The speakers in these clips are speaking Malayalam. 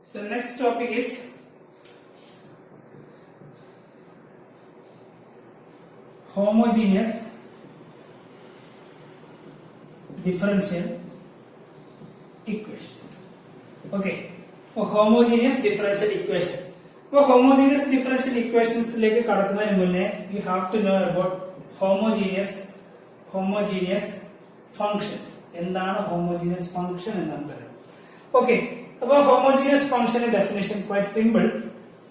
So next topic is homogeneous differential equations. Okay, for homogeneous differential equation. For homogeneous differential equations like you have to know about homogeneous functions. എന്താണ് homogeneous function എന്ന് നമുക്ക് പറയാം. Okay, അപ്പോൾ homogeneous function definition quite simple.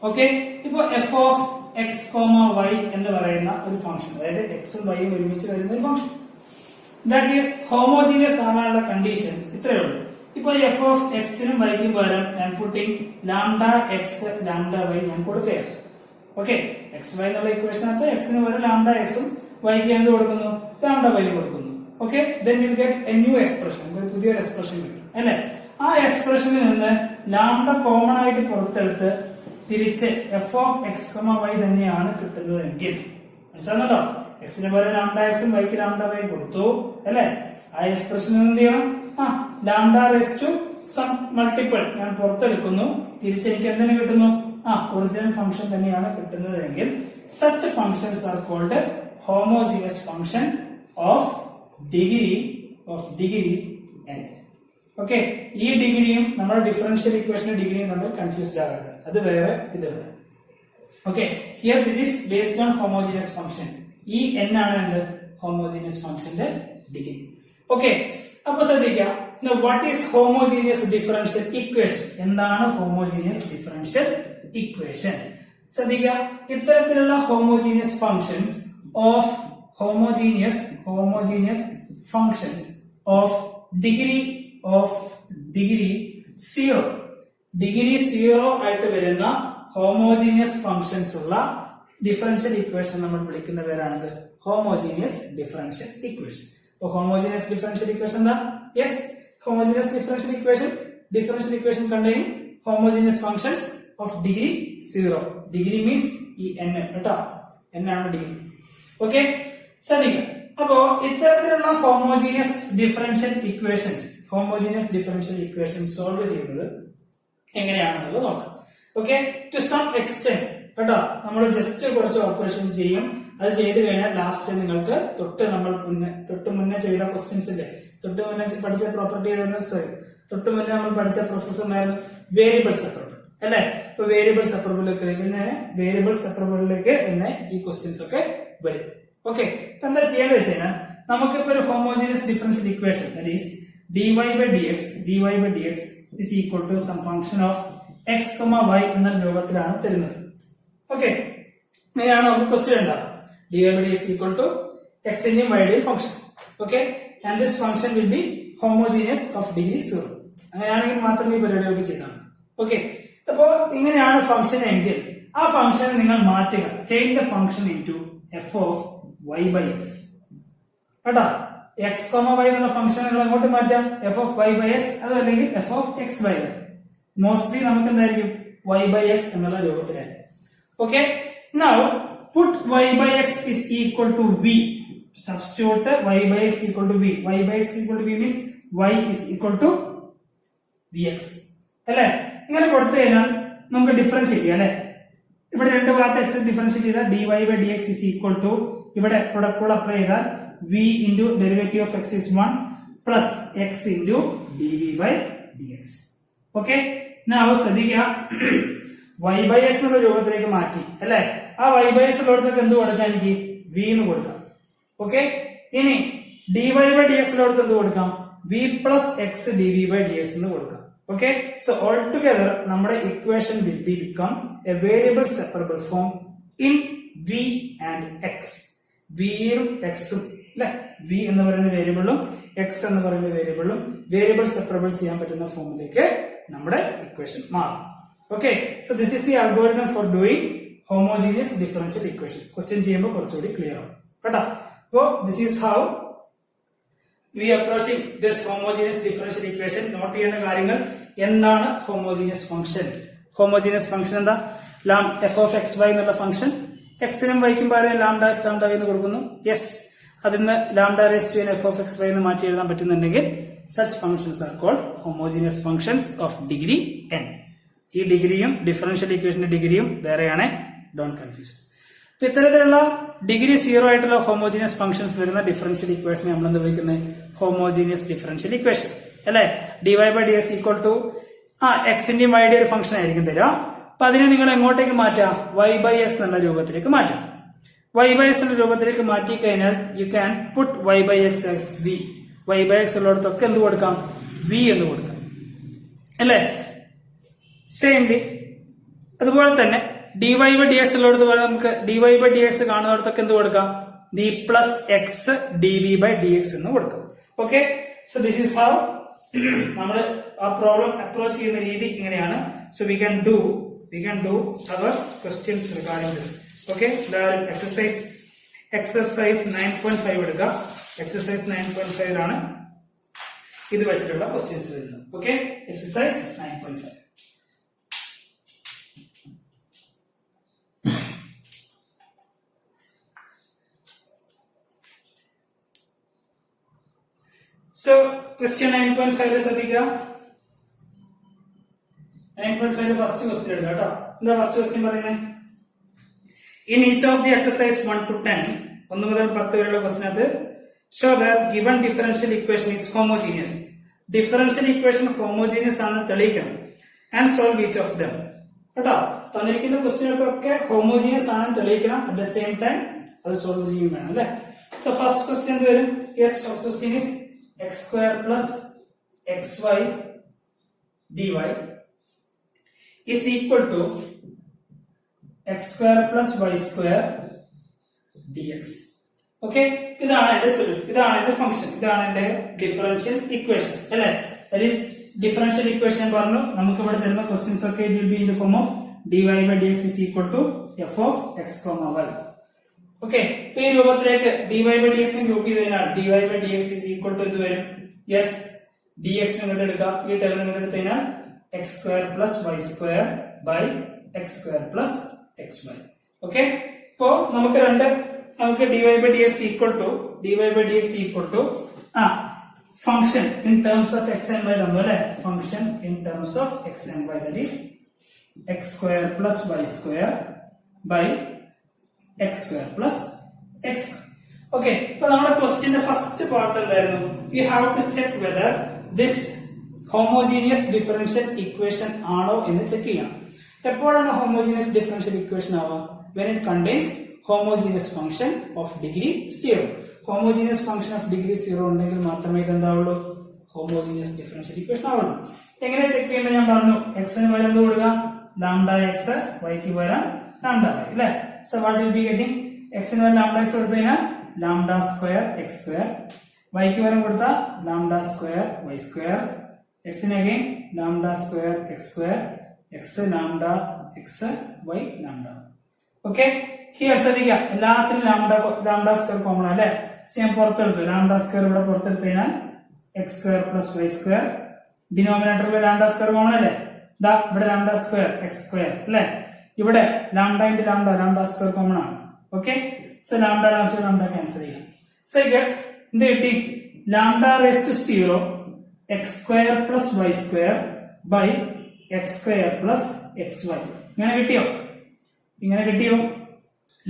Okay, ഇപ്പോൾ f of x, y എന്ന് പറയുന്ന ഒരു ഫംഗ്ഷൻ, അതായത് x ഉം y ഉം ഒരുമിച്ച് വരുന്ന ഒരു ഫംഗ്ഷൻ, ദാറ്റ് ഹോമോജീനിയസ് ആവാനുള്ള കണ്ടീഷൻ ഇത്രയേ ഉള്ളൂ. ഇപ്പൊ f of x നും y ക്കും പകരം ഞാൻ putting lambda x lambda y ഞാൻ കൊടുക്കുകയാണ്. ഓക്കെ, x y എന്നുള്ള ഇക്വേഷനകത്ത് x ന് പകരം ലാംഡ x ഉം y ക്ക് എന്ത് കൊടുക്കുന്നു, ലാംഡ y കൊടുക്കുന്നു. Okay, then we'll get a new expression, ഒരു പുതിയൊരു എക്സ്പ്രഷൻ കിട്ടും അല്ലേ. ആ എക്സ്പ്രഷനിൽ നിന്ന് ലാംഡ കോമൺ ആയിട്ട് പുറത്തെടുത്ത് തിരിച്ച് f of x, y തന്നെയാണ് കിട്ടുന്നതെങ്കിൽ മനസ്സിലാണല്ലോ. x ന് പകരം ലാംഡ x ഉം y ക്ക് ലാംഡ y കൊടുത്തു അല്ലേ. ആ എക്സ്പ്രഷനിൽ എന്ത് ചെയ്യണം, lambda raise to some multiple ഞാൻ പുറത്തെടുക്കുന്നു, തിരിച്ചെനിക്ക് എന്തിനു കിട്ടുന്നു, ഒറിജിനൽ ഫംഗ്ഷൻ തന്നെയാണ് കിട്ടുന്നതെങ്കിൽ such functions are called homogeneous function of degree n. Okay, ഈ ഡിഗ്രിയും നമ്മുടെ ഡിഫറൻഷ്യൽ ഇക്വേഷന്റെ ഡിഗ്രിയും നമ്മൾ കൺഫ്യൂസ്ഡ് ആകരുത്, അത് വേറെ ഇത് വേറെ. Okay, here this is based on homogeneous function. ഈ n ആണ് എന്ത്, ഹോമോജീനിയസ് ഫംഗ്ഷന്റെ ഡിഗ്രി. ഓക്കെ, അപ്പൊ ശ്രദ്ധിക്കാം, what is homogeneous differential equation, എന്താണ് ഹോമോജീനിയസ് ഡിഫറൻഷ്യൽ ഇക്വേഷൻ. ശ്രദ്ധിക്കുക, ഇത്തരത്തിലുള്ള homogeneous functions of homogeneous functions of degree 0 ആയിട്ട് വരുന്ന ഹോമോജീനിയസ് ഫംഗ്ഷൻസ് ഉള്ള ഡിഫറൻഷ്യൽ ഇക്വേഷൻ നമ്മൾ വിളിക്കുന്ന പേരാണത് homogeneous differential equation. So homogeneous differential equation എന്താ? Yes, homogeneous differential equation containing homogeneous functions of degree 0. Degree means ഈ n കേട്ടോ, n ആണ് ഡിഗ്രി. ഓക്കെ, ശ്രദ്ധിക്കുക, അപ്പോ ഇത്തരത്തിലുള്ള ഹോമോജീനിയസ് ഡിഫറൻഷ്യൽ ഇക്വേഷൻസ് സോൾവ് ചെയ്യുന്നത് എങ്ങനെയാണെന്നുള്ളത് നോക്കാം. ഓക്കെ, ടു സം എക്സ്റ്റെന്റ് കേട്ടോ, നമ്മൾ ജസ്റ്റ് കുറച്ച് ഓപ്പറേഷൻസ് ചെയ്യും. അത് ചെയ്ത് കഴിഞ്ഞാൽ ലാസ്റ്റ് നിങ്ങൾക്ക് തൊട്ട് മുന്നേ ചെയ്ത ക്വസ്റ്റ്യൻസ് ഇല്ലേ, തൊട്ട് മുന്നേ പഠിച്ച പ്രോപ്പർട്ടി തൊട്ട് മുന്നേ നമ്മൾ പഠിച്ച പ്രോസസ് ഉണ്ടായിരുന്നു വേരിയബിൾ സെപ്പറബിൾ അല്ലെ. ഇപ്പൊ വേരിയബിൾ സെപ്പറബിളിലേക്ക് തന്നെ ഈ ക്വസ്റ്റ്യൻസ് ഒക്കെ വരും. ഓക്കെ, ഇപ്പൊ എന്താ ചെയ്യാന്ന് വെച്ച് കഴിഞ്ഞാൽ നമുക്കിപ്പോ ഒരു homogeneous differential equation dy by dx is equal to some function of x, y എന്ന രൂപത്തിലാണ് തരുന്നത്. ഓക്കെ, ഇങ്ങനെയാണ് നമുക്ക് ക്വസ്റ്റ്യൻ ഉണ്ടാവുക. dy by dx is equal to x ന്റെയും y ന്റെയും function. Okay, and this function will be homogeneous of degree 0. അങ്ങനെയാണെങ്കിൽ മാത്രമേ ഈ പരിപാടികൾക്ക് ചെയ്താണ്. ഓക്കെ, അപ്പോ ഇങ്ങനെയാണ് ഫംഗ്ഷൻ എങ്കിൽ ആ ഫംഗ്ഷൻ നിങ്ങൾ മാറ്റുക, change the function into f of y by x കേട്ടോ. x, y എന്നുള്ള ഫംഗ്ഷൻ നിങ്ങൾ അങ്ങോട്ട് മാറ്റാം, f of y by x, അതല്ലെങ്കിൽ f of x by y. Mostly നമുക്ക് എന്തായിരിക്കും, y by x എന്നുള്ള രൂപത്തിലായിരിക്കും. Okay, now put y by x is equal to v. Substitute y by x equal to v. y by x equal to v means y is equal to vx അല്ലെ. ഇങ്ങനെ കൊടുത്തു കഴിഞ്ഞാൽ നമുക്ക് ഡിഫറൻഷിയേറ്റ് ചെയ്യാം അല്ലെ. ഇവിടെ രണ്ട് ഭാഗത്ത് x ഡിഫറൻഷിയേറ്റ് ചെയ്താൽ dy by dx is equal to, ഇവിടെ പ്രൊഡക്റ്റ് റൂൾ അപ്ലൈ ചെയ്താൽ v into derivative of x is 1 plus x into dv by dx. Okay, now ശ്രദ്ധിക്കുക, y by x എന്നുള്ള രൂപത്തിലേക്ക് മാറ്റി അല്ലെ. ആ y by x ഉള്ളിടത്തൊക്കെ എന്ത് കൊടുക്കാം, എനിക്ക് v എന്ന് കൊടുക്കാം. ഓക്കെ, ഇനി dy by dx ഉള്ളിടത്ത് എന്ത് കൊടുക്കാം, v plus x dv by dx എന്ന് കൊടുക്കാം. ഓക്കെ, സോ ഓൾ ടുഗദർ നമ്മുടെ equation will become a variable separable form in v and x. v ഉം x ഉം അല്ലെ, v എന്ന് പറയുന്ന വേരിയബിളും x എന്ന് പറയുന്ന വേരിയബിൾ സെപ്പറബിൾ ചെയ്യാൻ പറ്റുന്ന ഫോമിലേക്ക് നമ്മുടെ ഇക്വേഷൻ മാറും. Okay, so this is the algorithm for doing homogeneous differential equation. Question ചെയ്യുമ്പോൾ കുറച്ചുകൂടി ക്ലിയർ ആവും കേട്ടോ. So this is how we approaching this homogeneous differential equation. Note ചെയ്യേണ്ട കാര്യങ്ങൾ, എന്താണ് ഹോമോജീനിയസ് ഫംഗ്ഷൻ. ഹോമോജീനിയസ് ഫംഗ്ഷൻ എന്താ, f of x y എന്നുള്ള ഫംഗ്ഷൻ x നും y ക്കും പകരം ലാംഡ x ലാംഡ y എന്ന് കൊടുക്കുന്നു. യെസ്, അതിന് lambda raise to f of x y എന്ന് മാറ്റി എഴുതാൻ പറ്റുന്നുണ്ടെങ്കിൽ such functions are called homogeneous functions of degree n. ഈ ഡിഗ്രിയും ഡിഫറൻഷ്യൽ ഇക്വേഷന്റെ ഡിഗ്രിയും വേറെയാണ്, ഡോണ്ട് കൺഫ്യൂസ്. അപ്പൊ ഇത്തരത്തിലുള്ള ഡിഗ്രി 0 ആയിട്ടുള്ള ഹോമോജീനിയസ് ഫംഗ്ഷൻസ് വരുന്ന ഡിഫറൻഷ്യൽ ഇക്വേഷൻ നമ്മൾ എന്ത് വിളിക്കുന്നത്? ഹോമോജീനിയസ് ഡിഫറൻഷ്യൽ ഇക്വേഷൻ അല്ലെ. dy/ds ഈക്വൽ ടു എക്സിന്റെയും വൈയുടെ ഒരു ഫംഗ്ഷൻ ആയിരിക്കും തരാം. അപ്പൊ അതിനെ നിങ്ങൾ എങ്ങോട്ടേക്ക് മാറ്റാം? y/x എന്നുള്ള രൂപത്തിലേക്ക് മാറ്റാം. y/x എന്ന രൂപത്തിലേക്ക് മാറ്റി കഴിഞ്ഞാൽ you can put y/x as v. y/x ഉള്ളിടത്തൊക്കെ എന്ത് കൊടുക്കാം? v എന്ന് കൊടുക്കാം അല്ലെ. സെയിം തിങ് അതുപോലെ തന്നെ dy/dx ഉള്ളിടത്ത് പോലെ നമുക്ക് dy/dx കാണുന്നിടത്തൊക്കെ എന്ത് കൊടുക്കാം? d plus x dv/dx എന്ന് കൊടുക്കാം. Okay, so this is how നമ്മൾ ആ പ്രോബ്ലം അപ്രോച്ച് ചെയ്യുന്ന രീതി ഇങ്ങനെയാണ്. So we can do our questions regarding this. Okay, exercise 9.5 എടുക്കാം. എക്സർസൈസ് 9.5 ആണ് ഇത് വെച്ചിട്ടുള്ള ക്വസ്റ്റ്യൻസ് വരുന്നത്. Okay, exercise 9.5. So, question 9.5 ശ്രദ്ധിക്കുക. 9.5 ഫസ്റ്റ് ക്വസ്റ്റ്യൻ എടുക്കാം കേട്ടോ. എന്താ ഫസ്റ്റ് ക്വസ്റ്റ്യൻ പറയുന്നത്? In each of the exercise 1 to 10, 1 മുതൽ 10 വരെയുള്ള ക്വസ്റ്റ്യനകത്ത് show that given differential equation is homogeneous. Differential equation homogeneous ആണെന്ന് തെളിയിക്കണം. And solve each of them. കേട്ടോ, തന്നിരിക്കുന്ന ക്വസ്റ്റ്യനുകൾക്കൊക്കെ ഹോമോജീനിയസ് ആണെന്ന് തെളിയിക്കണം. അറ്റ് ദ സെയിം ടൈം അത് സോൾവ് ചെയ്യും വേണം അല്ലെ. സോ ഫസ്റ്റ് ക്വസ്റ്റ്യൻ എന്ത് വരും? Yes, first question is x square plus xy dy is equal to x square plus y square dx. Okay, ഇതാണ് എന്റെ സൊല്യൂഷൻ, ഇതാണ് എന്റെ ഫംഗ്ഷൻ, ഇതാണ് എന്റെ ഡിഫറൻഷ്യൽ ഇക്വേഷൻ അല്ലെ. ദാറ്റ് ഈസ് ഡിഫറൻഷ്യൽ ഇക്വേഷൻ ഞാൻ പറഞ്ഞു. നമുക്ക് ഇവിടെ തരുന്ന ക്വസ്റ്റ്യൻസ് ഒക്കെ it will be in the form of dy/dx is equal to f of x, y. Okay, ഇപ്പൊ ഈ രൂപത്തിലേക്ക് dy/dx ഗ്രൂപ്പ് ചെയ്ത് കഴിഞ്ഞാൽ dy/dx is equal to എന്ത് വരും? യെസ്, dx ഇങ്ങോട്ട് എടുക്കുക. ഈ ടേം ഇങ്ങോട്ട് എടുത്തു കഴിഞ്ഞാൽ x square plus y square by x square plus xy. Okay, ഇപ്പോ നമുക്ക് dy/dx equal to function in terms of x and y തന്നു അല്ലെ. function in terms of x and y, that is x square plus y square by x square plus x. Okay, ഇപ്പൊ നമ്മുടെ ക്വസ്റ്റ്യന്റെ ഫസ്റ്റ് പാർട്ട് എന്തായിരുന്നു? You have to check whether this homogeneous differential equation ആണോ എന്ന് ചെക്ക് ചെയ്യണം. എപ്പോഴാണ് ഹോമോജീനിയസ് ഡിഫറൻഷ്യൽ ഇക്വേഷൻ ആവുക? when it contains homogeneous function of degree 0. homogeneous function of degree 0 ഉണ്ടെങ്കിൽ മാത്രമേ ഇത് എന്താവുള്ളൂ? ഹോമോജീനിയസ് ഡിഫറൻഷ്യൽ ഇക്വേഷൻ ആവുള്ളൂ. എങ്ങനെ ചെക്ക് ചെയ്യുന്നത് ഞാൻ പറഞ്ഞു. x ന് പകരം എന്ത് കൊടുക്കുക? λx, y ക്ക് പകരം λy അല്ലെ. So what will be getting? x ന് പകരം λx കൊടുത്തു കഴിഞ്ഞാൽ lambda square x square, y ക്ക് പകരം കൊടുത്താൽ lambda square y square, x ന് again lambda square x square, x lambda x y lambda. Okay, here ശ്രദ്ധിക്കുക, എല്ലാത്തിനും lambda square കോമൺ അല്ലെ. ഞാൻ പുറത്തെടുത്തു lambda square, ഇവിടെ പുറത്തെടുത്തു കഴിഞ്ഞാൽ x square plus y square, ഡിനോമിനേറ്ററിൽ lambda square കോമൺ അല്ലേ. ദാ ഇവിടെ lambda square x square അല്ലെ. ഇവിടെ lambda into lambda square common ആണ്. ഓക്കെ, സോ lambda ക്യാൻസൽ ചെയ്യാം. സോ ഗെറ്റ് എന്ത് കിട്ടി? lambda raised to 0 x square plus y square by x square plus xy. ഇങ്ങനെ കിട്ടിയോ?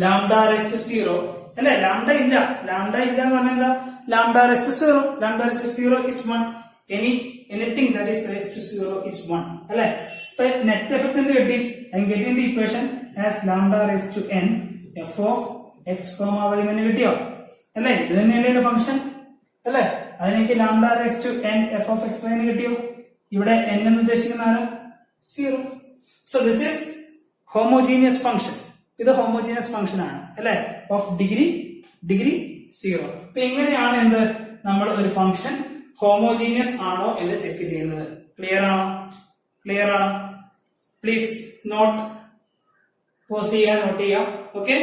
lambda raised to 0 അല്ലെ. lambda ഇല്ല എന്ന് പറഞ്ഞാൽ എന്താ? lambda raised to 0. lambda raised to 0 is 1. anything that is raised to 0 is 1 അല്ലെ. ഇപ്പൊ നെറ്റ് എഫക്ട് എന്ത് കിട്ടി? I am getting the equation as lambda raised to n f of x, y എന്ന് കിട്ടിയോ അല്ലെ. ഇത് തന്നെയല്ലേ ഫംഗ്ഷൻ അല്ലെ. അതിനേക്ക് lambda raised to n f of x, y എന്ന് കിട്ടിയോ. ഇവിടെ n എന്ന് ഉദ്ദേശിക്കുന്ന 0. so this is homogeneous function. ഇത് ഹോമോജീനിയസ് ഫംഗ്ഷൻ ആണ് അല്ലെ, ഓഫ് ഡിഗ്രി 0. അപ്പൊ എങ്ങനെയാണ് നമ്മൾ ഒരു ഫംഗ്ഷൻ ഹോമോജീനിയസ് ആണോ എന്ന് ചെക്ക് ചെയ്യുന്നത്? ക്ലിയർ ആണോ? പ്ലീസ് നോട്ട് പോസ് ചെയ്യാൻ, നോട്ട് ചെയ്യാം. ഓക്കെ,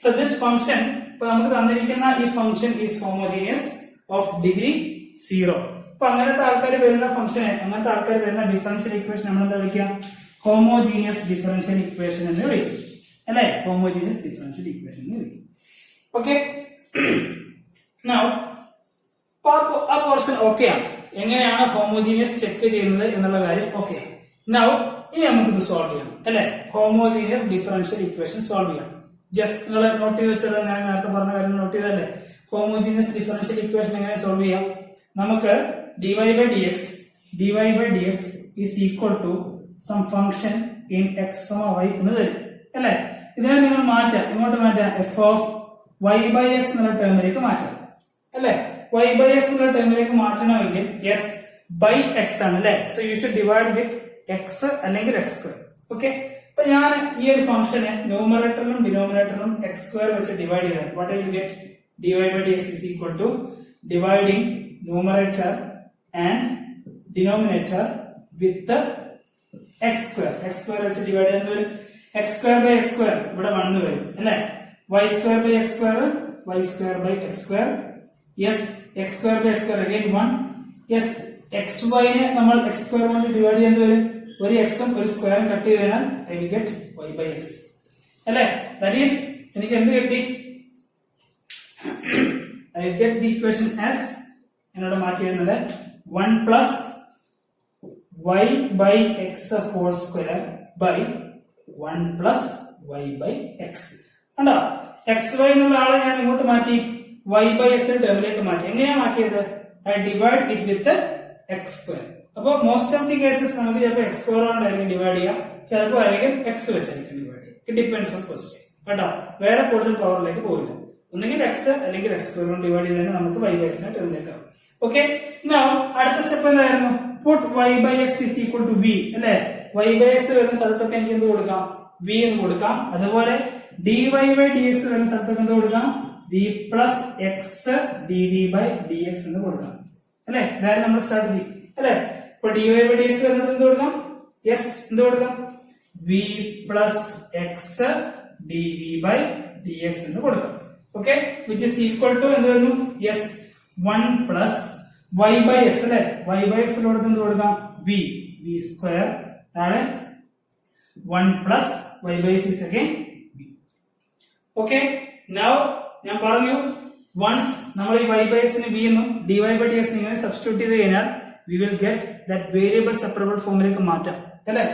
സോ ദിസ് ഫംഗ്ഷൻ, ഇപ്പൊ നമുക്ക് തന്നിരിക്കുന്ന ഈ function is homogeneous of degree 0. അപ്പൊ അങ്ങനത്തെ ആൾക്കാർ വരുന്ന ഡിഫറൻഷ്യൽ ഇക്വേഷൻ നമ്മൾ എന്താ വിളിക്കുക? ഹോമോജീനിയസ് ഡിഫറൻഷ്യൽ ഇക്വേഷൻ എന്ന് വിളിക്കും അല്ലെ. ഹോമോജീനിയസ് ഡിഫറൻഷ്യൽ ഇക്വേഷൻ എന്ന് വിളിക്കും. ഓക്കെ, നൗ ആ പോർഷൻ ഓക്കെ ആണ്. എങ്ങനെയാണ് ഹോമോജീനിയസ് ചെക്ക് ചെയ്യുന്നത് എന്നുള്ള കാര്യം ഓക്കെ. നൗ ഇനി നമുക്കിത് സോൾവ് ചെയ്യണം അല്ലെ. ഹോമോജീനിയസ് ഡിഫറൻഷ്യൽ ഇക്വേഷൻ സോൾവ് ചെയ്യണം. ജസ്റ്റ് നിങ്ങൾ നോട്ട് ചെയ്ത് വെച്ചത് ഞാൻ നേരത്തെ പറഞ്ഞ കാര്യം നോട്ട് ചെയ്തല്ലേ. ഹോമോജീനിയസ് ഡിഫറൻഷ്യൽ ഇക്വേഷൻ എങ്ങനെ സോൾവ് ചെയ്യാം? നമുക്ക് dy by dx is equal to some function in x, y എന്ന് തരും അല്ലെ. ഇതിനെ നിങ്ങൾ മാറ്റാം, ഇങ്ങോട്ട് മാറ്റാം, f of y by x എന്നുള്ള ടേമിലേക്ക് മാറ്റാം അല്ലെ. y by x എന്നുള്ള ടേമിലേക്ക് മാറ്റണമെങ്കിൽ s by x ആണ് അല്ലെ. So you should divide with x അല്ലെങ്കിൽ x സ്ക്വയർ. ഓക്കെ, അപ്പൊ ഞാൻ ഈ ഒരു ഫംഗ്ഷനെ ന്യൂമറേറ്ററിലും ഡിനോമിനേറ്ററിലും x സ്ക്വയർ വെച്ച് ഡിവൈഡ് ചെയ്താൽ what I will get? dy by dx is equal to dividing numerator and denominator with the x square. x square വെച്ച് ഡിവൈഡ് ചെയ്യുന്നത് ഒരു x square by x square ഇവിടെ 1 വരും അല്ലേ. y square by x square, y square by x square. yes, x square by x square again 1. yes, xy നെ നമ്മൾ x square കൊണ്ട് ഡിവൈഡ് ചെയ്യുന്നത് വരും ഒരു x ഉം ഒരു സ്ക്വയറും കട്ട് ചെയ്താൽ I will get y by x അല്ലേ. that is എനിക്ക് എന്ത് കിട്ടി? I will get the equation as എന്നോട് മാറ്റി വരുന്നത് 1 plus y by x whole square by 1 plus y by x. കണ്ടോ, xy എന്നുള്ള ആളെ ഞാൻ ഇങ്ങോട്ട് മാറ്റി y by x ടേമിലേക്ക് മാറ്റി. എങ്ങനെയാ മാറ്റിയത്? I divide it with x square. അപ്പൊ മോസ്റ്റ് ഓഫ് ദി കേസസ് നമുക്ക് ചിലപ്പോൾ x square കൊണ്ടായിരിക്കും ഡിവൈഡ് ചെയ്യുക, ചിലപ്പോൾ ആയിരിക്കും x വെച്ചായിരിക്കും ഡിവൈഡ് ചെയ്യുക. ഇറ്റ് ഡിപെൻഡ്സ് ഓൺ ക്വസ്റ്റ്യൻ കേട്ടോ. വേറെ കൂടുതൽ പവറിലേക്ക് പോകില്ല. ഒന്നെങ്കിൽ x അല്ലെങ്കിൽ x square കൊണ്ട് ഡിവൈഡ് ചെയ്താൽ നമുക്ക് y by x ടേമിലേക്ക് ആവും. ഓക്കെ, നൗ അടുത്ത സ്റ്റെപ്പ് എന്തായിരുന്നു? put y by x is equal to v അല്ലെ. y by x വരുന്ന സ്ഥലത്തൊക്കെ എനിക്ക് എന്ത് കൊടുക്കാം? v എന്ന് കൊടുക്കാം. അതുപോലെ dy by dx വരുന്ന സ്ഥലത്തൊക്കെ എന്ത് കൊടുക്കാം? v plus x dv by dx എന്ന് കൊടുക്കാം അല്ലെ. ഇതായിരുന്നു നമ്മുടെ സ്ട്രാറ്റജി അല്ലെ. ഇപ്പൊ dy by dx വരുന്നത് എന്ത് കൊടുക്കാം? yes എന്ത് കൊടുക്കാം? v plus x dv by dx എന്ന് കൊടുക്കാം. Okay, which is equal to എന്ത് വരുന്നു? yes 1 plus y by x അല്ലെ. y by x കൊടുത്ത് എന്ത് കൊടുക്കാം? v square താഴെ 1 plus y by x is again v. Okay, now ഞാൻ പറഞ്ഞു once നമ്മൾ ഈ y by x നെ v എന്നും dy by dx ഇങ്ങനെ സബ്സ്റ്റിറ്റ്യൂട്ട് ചെയ്ത് കഴിഞ്ഞാൽ we will get that variable separable ഫോമിലേക്ക് മാറ്റാം അല്ലെ.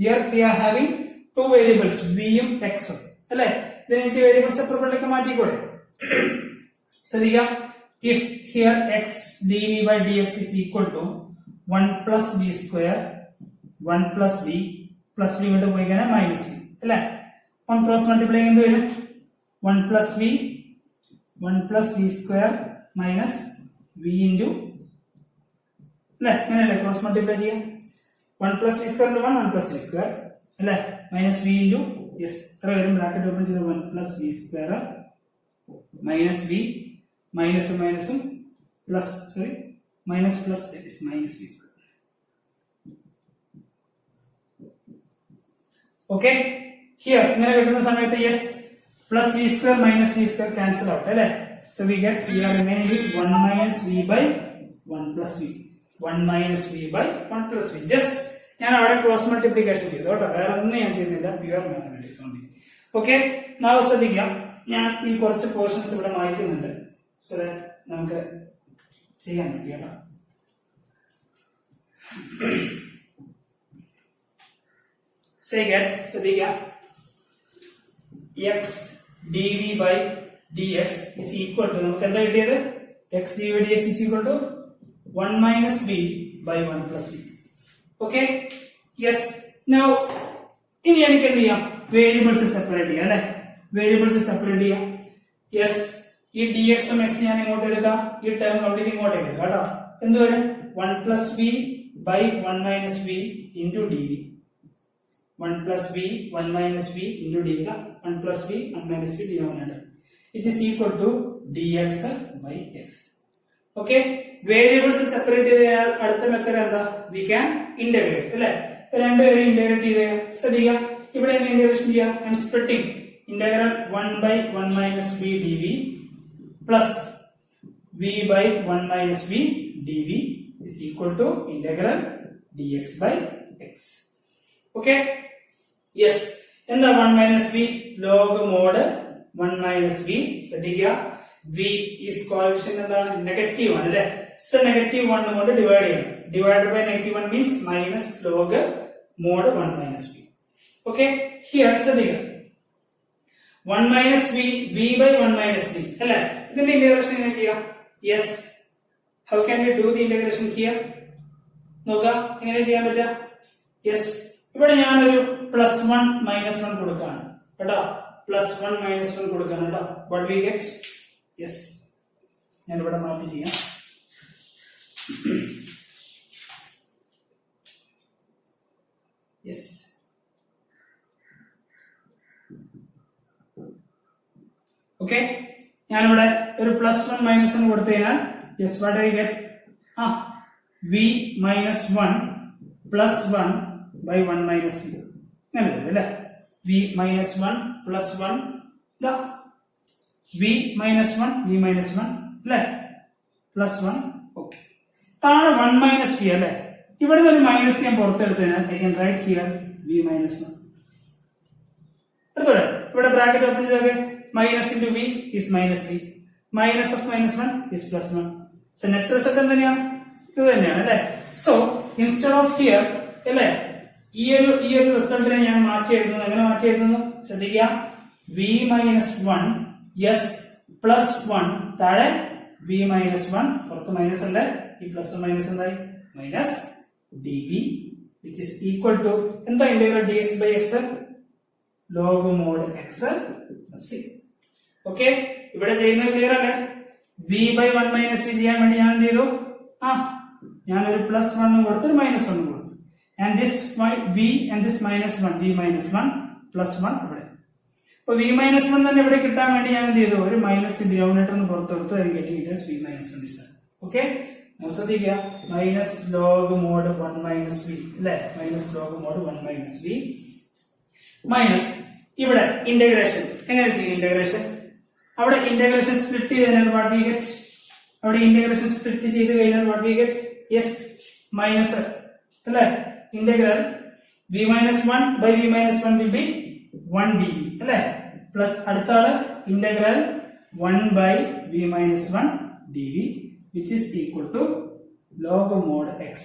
here we are having two variables v ഉം x ഉം അല്ലെ. ഇതിനെ എനിക്ക് വേരിയബിൾ സെപ്പറബിളിലേക്ക് മാറ്റിക്കൂടെ? ശ്രദ്ധിക്കാം, if here x dv by dx is equal to 1 plus v square 1 plus v plus v കൊണ്ട് പോയി കഴിഞ്ഞാൽ മൈനസ് v അല്ലെ. 1 ക്രോസ് മൾട്ടിപ്ലൈ എന്ത് വരും? 1 plus v square minus v into അല്ലെ. അങ്ങനെയല്ലേ ക്രോസ് മൾട്ടിപ്ലൈ ചെയ്യാം. 1 plus v square 1 plus v square അല്ലെ മൈനസ് v into yes എത്ര വരും? ബ്രാക്കറ്റ് ഓപ്പൺ ചെയ്ത് 1 plus v square minus v minus മൈനസും plus sorry minus plus minus v square. Okay, here ഇങ്ങനെ കിട്ടുന്ന സമയത്ത് yes plus v square minus v square cancel out അല്ലേ. so we get we are remaining with 1 minus v by 1 plus v 1 minus v by 1 plus v. just ഞാൻ അവിടെ ക്രോസ് മൾട്ടിപ്ലിക്കേഷൻ ചെയ്തു കേട്ടോ, വേറെ ഒന്നും ഞാൻ ചെയ്യുന്നില്ല, പ്യുവർ മാത്തമാറ്റിക്സ് ഓൺലി. ഓക്കെ, നാ ശ്രദ്ധിക്കാം, ഞാൻ ഈ കുറച്ച് പോർഷൻസ് ഇവിടെ മായ്ക്കുന്നുണ്ട് സോ ദാറ്റ് നമുക്ക് ചെയ്യാൻ വേണ്ടി കേട്ടോ. say get ശ്രദ്ധിക്കാം x dv by dx is equal to നമുക്ക് എന്താ കിട്ടിയത്? x dv by dx is equal to 1 minus v by 1 plus v. okay, yes, now ഇനി എനിക്ക് എന്ത് ചെയ്യാം? വേരിയബിൾസ് സെപ്പറേറ്റ് ചെയ്യാം അല്ലെ. വേരിയബിൾസ് സെപ്പറേറ്റ് ചെയ്യാം. yes, ഈ dx ഉം x ഞാൻ ഇങ്ങോട്ട് എടുക്കാം, ഈ ടേം കംപ്ലീറ്റ് ഇങ്ങോട്ടേക്ക് എടുക്കാം കേട്ടോ. എന്ത് വരും? 1 plus v by 1 minus v into dv 1 plus v 1 minus v into dv 1 plus v 1 minus v denominator which is equal to dx by x. okay, variables separate ചെയ്താൽ അടുത്ത മെത്തേഡ് എന്താ? we can integrate അല്ലേ. രണ്ടുപേരും ഇന്റഗ്രേറ്റ് ചെയ്ത് ശ്രദ്ധിക്കാം, ഇവിടെ ഇന്റഗ്രേഷൻ ചെയ്യാം. I'm splitting integral 1 by 1 minus v dv plus v by 1 minus v dv is equal to integral dx by x. okay, yes, എന്താ 1 minus v? log mod 1 minus v. ശ്രദ്ധിക്കുക, v is coefficient എന്താണ്? നെഗറ്റീവ് ആണ് അല്ലേ. so negative 1 കൊണ്ട് ഡിവൈഡ് ചെയ്യണം. divided by negative 1 means minus log mod 1 minus b. Okay, here ശ്രദ്ധിക്കുക 1 minus b, b by 1 minus b അല്ലേ? ഇതിന്റെ ഇന്റഗ്രേഷൻ എങ്ങനെ ചെയ്യാം? Yes, how can we do the integration here? നോക്കാം എങ്ങനെ ചെയ്യാൻ പറ്റുക? Yes, ഇവിടെ ഞാനൊരു +1 -1 കൊടുക്കുകയാണ് കേട്ടോ. +1 -1 കൊടുക്കുകയാണ് കേട്ടോ. What we get? Yes, ഞാൻ ഇവിടെ മാറ്റി ചെയ്യാം. Yes, okay, ഞാനിവിടെ ഒരു +1 -1 കൊടുത്തു കഴിഞ്ഞാൽ yes, what do I get? b -1 +1 by 1 minus b അങ്ങനെ വരും അല്ലേ? b -1 +1 ദാ b -1 b -1 അല്ലേ? +1. ഓക്കെ, താഴെ 1 minus b അല്ലേ? ഇവിടെ ഒരു മൈനസ് ഞാൻ പുറത്തെടുത്തു കഴിഞ്ഞാൽ I can write here b -1. അടുത്തത് ഇവിടെ ബ്രാക്കറ്റ് ഓപ്പൺ ചെയ്താൽ minus into B is minus B, minus of -1 is +1. So net result എന്താണ്? ഇത് തന്നെയാണ് അല്ലേ? സോ ഇൻസ്റ്റെഡ് ഓഫ് ഹിയർ അല്ലേ, ഈ ഒരു റിസൾട്ടിനെ ഞാൻ മാറ്റി എഴുതുന്നു. എങ്ങനെ മാറ്റി എഴുതുന്നു? ശ്രദ്ധിക്കുക, b -1 yes +1 താഴെ b -1 പുറത്ത് മൈനസ് ഉണ്ട്, ഈ പ്ലസ് മൈനസ് എന്തായി? Minus dv which is equal to എന്താ integral dx by x? log mod x plus c. Okay, ഇവിടെ ചെയ്യുന്നത് ക്ലിയർ അല്ലേ? b by 1 minus c ചെയ്യാൻ വേണ്ടി ഞാൻ എന്ത് ചെയ്തു? ഞാനൊരു +1 കൊടുത്തു, ഒരു -1 കൊടുത്തു. and this b and this -1 b -1 +1 ഇവിടെ. അപ്പൊ v -1 തന്നെ ഇവിടെ കിട്ടാൻ വേണ്ടി ഞാൻ എന്ത് ചെയ്തു? ഒരു മൈനസ് ഡിനോമിനേറ്റർ ഒന്ന് പുറത്തെടുത്തു. v -1 ഓക്കെ, ശ്രദ്ധിക്കുക, minus log mod 1 minus v അല്ലെ? Minus log mod 1 minus v minus ഇവിടെ ഇന്റഗ്രേഷൻ എങ്ങനെ ചെയ്യും? ഇന്റഗ്രേഷൻ അവിടെ ഇന്റഗ്രേഷൻ സ്പ്ലിറ്റ് ചെയ്ത് കഴിഞ്ഞാൽ വാട്ട് വി ഗെറ്റ്? അവിടെ ഇന്റഗ്രേഷൻ സ്പ്ലിറ്റ് ചെയ്ത് കഴിഞ്ഞാൽ what we get? Yes, minus അല്ലെ? Integral v -1 by v -1 will be 1 dv അല്ലെ? പ്ലസ് അടുത്ത ആള് integral 1 by v -1 dv which is equal to log mod x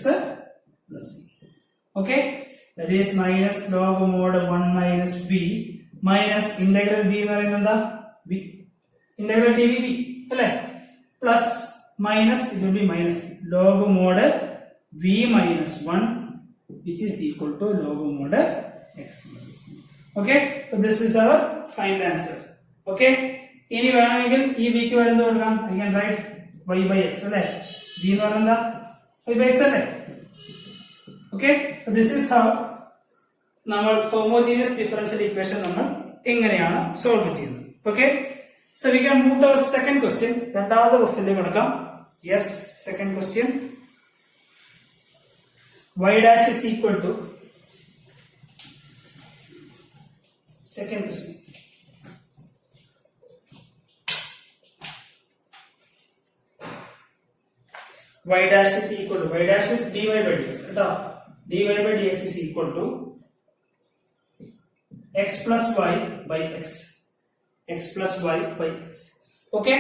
plus c. Okay, that is minus log mod 1 minus b minus integral b എന്ന് പറയുന്നത് എന്താ? b integral dv അല്ലേ? plus minus it will be minus log mod v minus 1 which is equal to log mod x plus c. Okay, so this is our final answer. Okay, ഇനി വേണമെങ്കിൽ ഈ b ക്ക് വരുന്നത് കൊടുക്കാം. I can write y by x അല്ലേ? b എന്ന് പറഞ്ഞാൽ y by x അല്ലേ? Okay, so this is how നമ്മൾ ഹോമോജീനിയസ് ഡിഫറൻഷ്യൽ ഇക്വേഷൻ നമ്മൾ എങ്ങനെയാണ് സോൾവ് ചെയ്യുന്നത്. Okay, so we can move to our second question. രണ്ടാമത്തെ ക്വസ്റ്റ്യനിലേക്ക് കടക്കാം. Yes, second question. y dash is equal to second question. y dash is equal to, y dash is dy by dx കേട്ടോ. dy by dx is equal to x plus y by x, x plus y by x. Okay,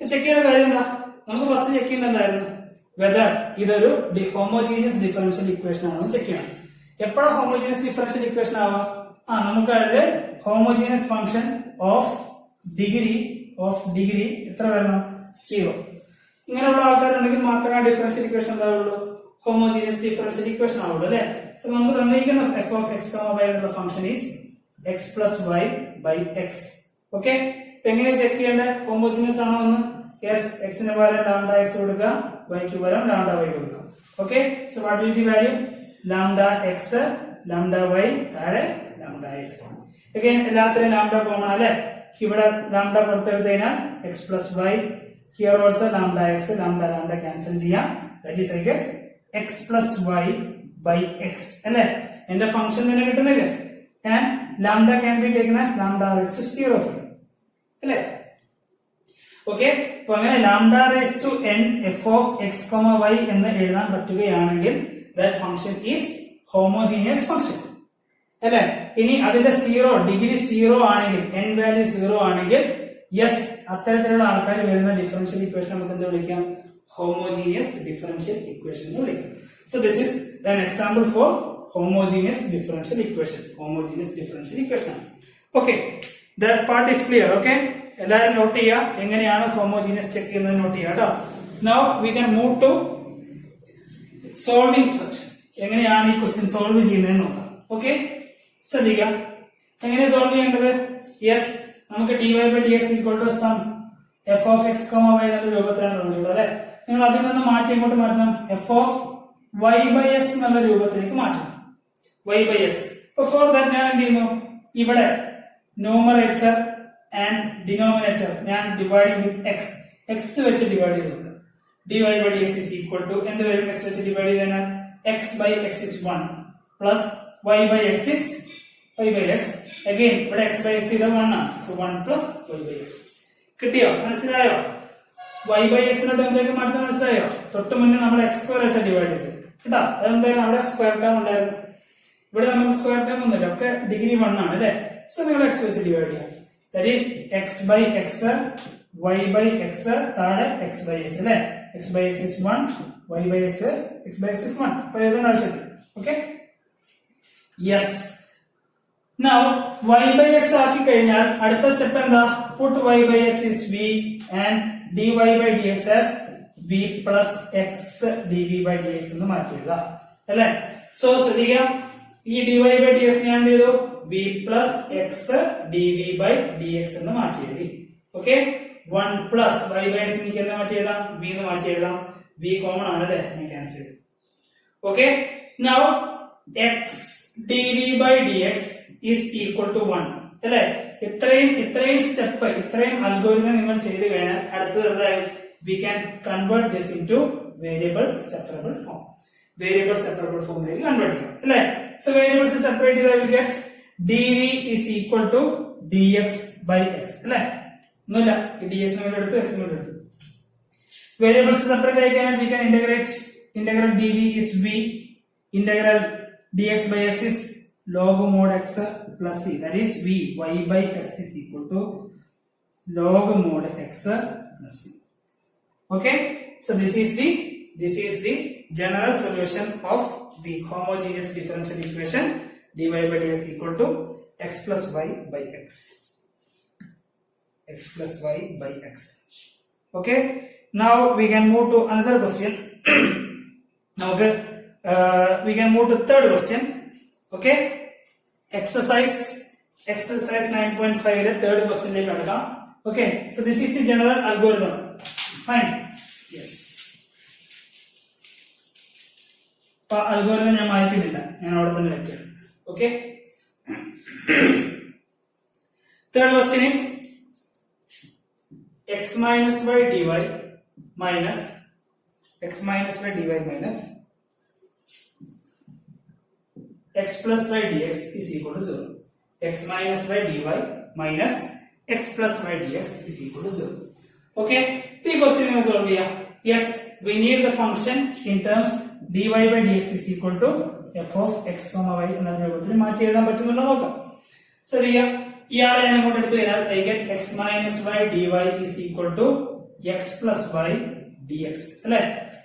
check ചെയ്യേണ്ട കാര്യം എന്താ? നമുക്ക് ഫസ്റ്റ് ചെക്ക് ചെയ്യേണ്ട എന്തായിരുന്നു? വെദർ ഇതൊരു ഹോമോജീനിയസ് ഡിഫറൻഷ്യൽ ഇക്വേഷൻ ആണോ ചെക്ക് ചെയ്യണം. എപ്പോഴാണ് ഹോമോജീനിയസ് ഡിഫറൻഷ്യൽ ഇക്വേഷൻ ആവുക? നമുക്ക് അതിൽ ഹോമോജീനിയസ് ഫംഗ്ഷൻ ഓഫ് ഡിഗ്രി എത്ര വരണം? 0. ഇങ്ങനെയുള്ള ആൾക്കാരുണ്ടെങ്കിൽ മാത്രമേ ഡിഫറൻഷ്യൽ ഇക്വേഷൻ എന്താവുള്ളൂ? ഹോമോജീനിയസ് ഡിഫറൻഷ്യൽ ഇക്വേഷൻ ആവുള്ളൂ അല്ലെ? സോ നമുക്ക് തന്നിരിക്കുന്ന f of x, y എന്നുള്ള function is x plus y by x. Okay, എങ്ങനെ ചെക്ക് ചെയ്യേണ്ടത്? ഹോമോജീനിയസ് ആണോ എന്ന്? യെസ്, x ന് പകരം ലാംഡ x കൊടുക്കുക, y ക്ക് പകരം ലാംഡ y കൊടുക്കുക. Okay, so what will the value? Lambda x lambda y താഴെ ലാംഡ x. അഗൈൻ എല്ലാത്തിനും ലാംഡ കോമൺ അല്ലെ? ഇവിടെ ലാംഡ പുറത്തെടുത്തു കഴിഞ്ഞാൽ x plus y. Here also lambda x, lambda cancel ചെയ്യാം. That is I get x plus y by x അല്ലേ? എന്റെ ഫംഗ്ഷൻ തന്നെ കിട്ടുന്നില്ലേ? And lambda can be taken as lambda raised to 0 here അല്ലേ? ഓക്കെ, അപ്പൊ അങ്ങനെ lambda raised to n f of x, y എന്ന് എഴുതാൻ പറ്റുകയാണെങ്കിൽ that function is homogeneous function അല്ലേ? ഇനി അതിന്റെ 0 ഡിഗ്രി 0 ആണെങ്കിൽ, n വാല്യൂ 0 ആണെങ്കിൽ യെസ്, അത്തരത്തിലുള്ള ആൾക്കാർ വരുന്ന ഡിഫറൻഷ്യൽ ഇക്വേഷൻ നമുക്ക് എന്ത് വിളിക്കാം? ഹോമോജീനിയസ് ഡിഫറൻഷ്യൽ ഇക്വേഷൻ എന്ന് വിളിക്കാം. So this is an example for homogeneous differential equation. Homogeneous differential equation. Okay, that part is clear. Okay, എല്ലാവരും നോട്ട് ചെയ്യുക എങ്ങനെയാണ് ഹോമോജീനിയസ് ചെക്ക് ചെയ്യുന്നത് നോട്ട് ചെയ്യുക കേട്ടോ. Now we can move to solving function. എങ്ങനെയാണ് ഈ ക്വസ്റ്റ്യൻ സോൾവ് ചെയ്യുന്നത് നോക്കാം. ഓക്കെ, ശ്രദ്ധിക്കാം. എങ്ങനെ സോൾവ് ചെയ്യേണ്ടത്? യെസ്, നമുക്ക് dy by dx equal to sum f of x, y എന്ന രൂപത്തിലാണ് തന്നിട്ടുള്ളത് അല്ലെ. നിങ്ങൾ അതിൽ നിന്ന് മാറ്റി എങ്ങോട്ട് മാറ്റണം? f of y by x എന്നുള്ള രൂപത്തിലേക്ക് മാറ്റണം. y by x. For that ഞാൻ എന്ത് ചെയ്യുന്നു? ഇവിടെ ന്യൂമറേറ്റർ ആൻഡ് ഡിനോമിനേറ്റർ ഞാൻ ഡിവൈഡിംഗ് വിത്ത് x. x വെച്ച് ഡിവൈഡ് ചെയ്ത് നോക്കാം. dy by dx is equal to എന്ത് വരും? x വെച്ച് ഡിവൈഡ് ചെയ്താൽ x by x is 1 plus y by x is y by x. Again ഇവിടെ x by x ഇത് 1 ആണ്. So 1 plus y by x. കിട്ടിയോ? മനസ്സിലായോ? y by x ന്റെ ടേമിലേക്ക് മാറ്റാൻ മനസ്സിലായോ? തൊട്ട് മുന്നേ നമ്മൾ x സ്ക്വയർ വെച്ച് ഡിവൈഡ് ചെയ്തു കേട്ടോ. അതെന്തായാലും അവിടെ സ്ക്വയർ ടേം ഉണ്ടായിരുന്നു. ഇവിടെ നമുക്ക് സ്ക്വയർ ടേം ഒന്നുമില്ല, ഒക്കെ ഡിഗ്രി 1 ആണ് അല്ലേ. സോ നിങ്ങൾ x വെച്ച് ഡിവൈഡ് ചെയ്യാം. That is x by x, y by x, താഴെ x by x അല്ലേ. x by x is 1, y by x by x is 1. അപ്പോൾ എഴുതേണ്ട ആവശ്യമില്ല. Okay, yes. Now y by x ആക്കി കഴിഞ്ഞാൽ അടുത്ത സ്റ്റെപ്പ് എന്താ? put y by x is v and dy by dx as v plus x dv by dx എന്ന് മാറ്റി എഴുതാം അല്ലേ. സോ ശ്രദ്ധിക്കാം, ഈ dy by dx ഞാൻ എന്ത് ചെയ്തു? v plus x dv by dx എന്ന് മാറ്റി എഴുതി. Okay, 1 plus y by x എനിക്ക് എന്താ മാറ്റി എഴുതാം? v എന്ന് മാറ്റി എഴുതാം. v കോമൺ ആണ് അല്ലേ, ഞാൻ ക്യാൻസൽ ചെയ്തു. Okay, now x dv by dx is equal to 1 അല്ലേ. ഇത്രയും സ്റ്റെപ്പ്, ഇത്രയും അൽഗോരിതം നിങ്ങൾ ചെയ്തു കഴിഞ്ഞാൽ അടുത്തത് എന്തായി? we can convert this into variable separable form. Variable separable ഫോമിലേക്ക് കൺവേർട്ട് ചെയ്യാം അല്ലേ. സോ വേരിയബിൾസ് സെപ്പറേറ്റ് ചെയ്താൽ we get dv is equal to dx by x അല്ലേ. ഒന്നുമില്ല, dx നെ എടുത്തു, x നെ എടുത്തു. വേരിയബിൾസ് സെപ്പറേറ്റ് ആയി കഴിഞ്ഞാൽ we can integral dv is v, integral dx by x is log mod x plus c. That is v y by x is equal to log mod x plus c. Okay, so this is the general solution of the homogeneous differential equation dy by dx equal to x plus y by x. X plus y by x. Okay, now we can move to another question. Okay, we can move to third question. Okay, exercise 9.5 ile third question like kadakam. Okay, so this is the general algorithm. Fine, yes. Pa algorithm ഞാൻ മായ്ക്കുന്നില്ല, ഞാൻ അവിടെ തന്നെ വെക്കാം. Okay, third question is x minus y dy minus x minus y dy minus x plus y dx is equal to 0. X minus y dy minus x plus y dx is equal to 0. Okay, this question is solved here. Yes, we need the function in terms dy by dx is equal to f of x y എന്ന രൂപത്തിൽ മാറ്റി എഴുതാൻ പറ്റുന്നുണ്ടോ നോക്കാം. ശരിയാ, ഇയാളെ ഞാൻ അങ്ങോട്ട് എടുത്തു കഴിഞ്ഞാൽ I get x minus y dy is equal to x plus y dx അല്ലേ.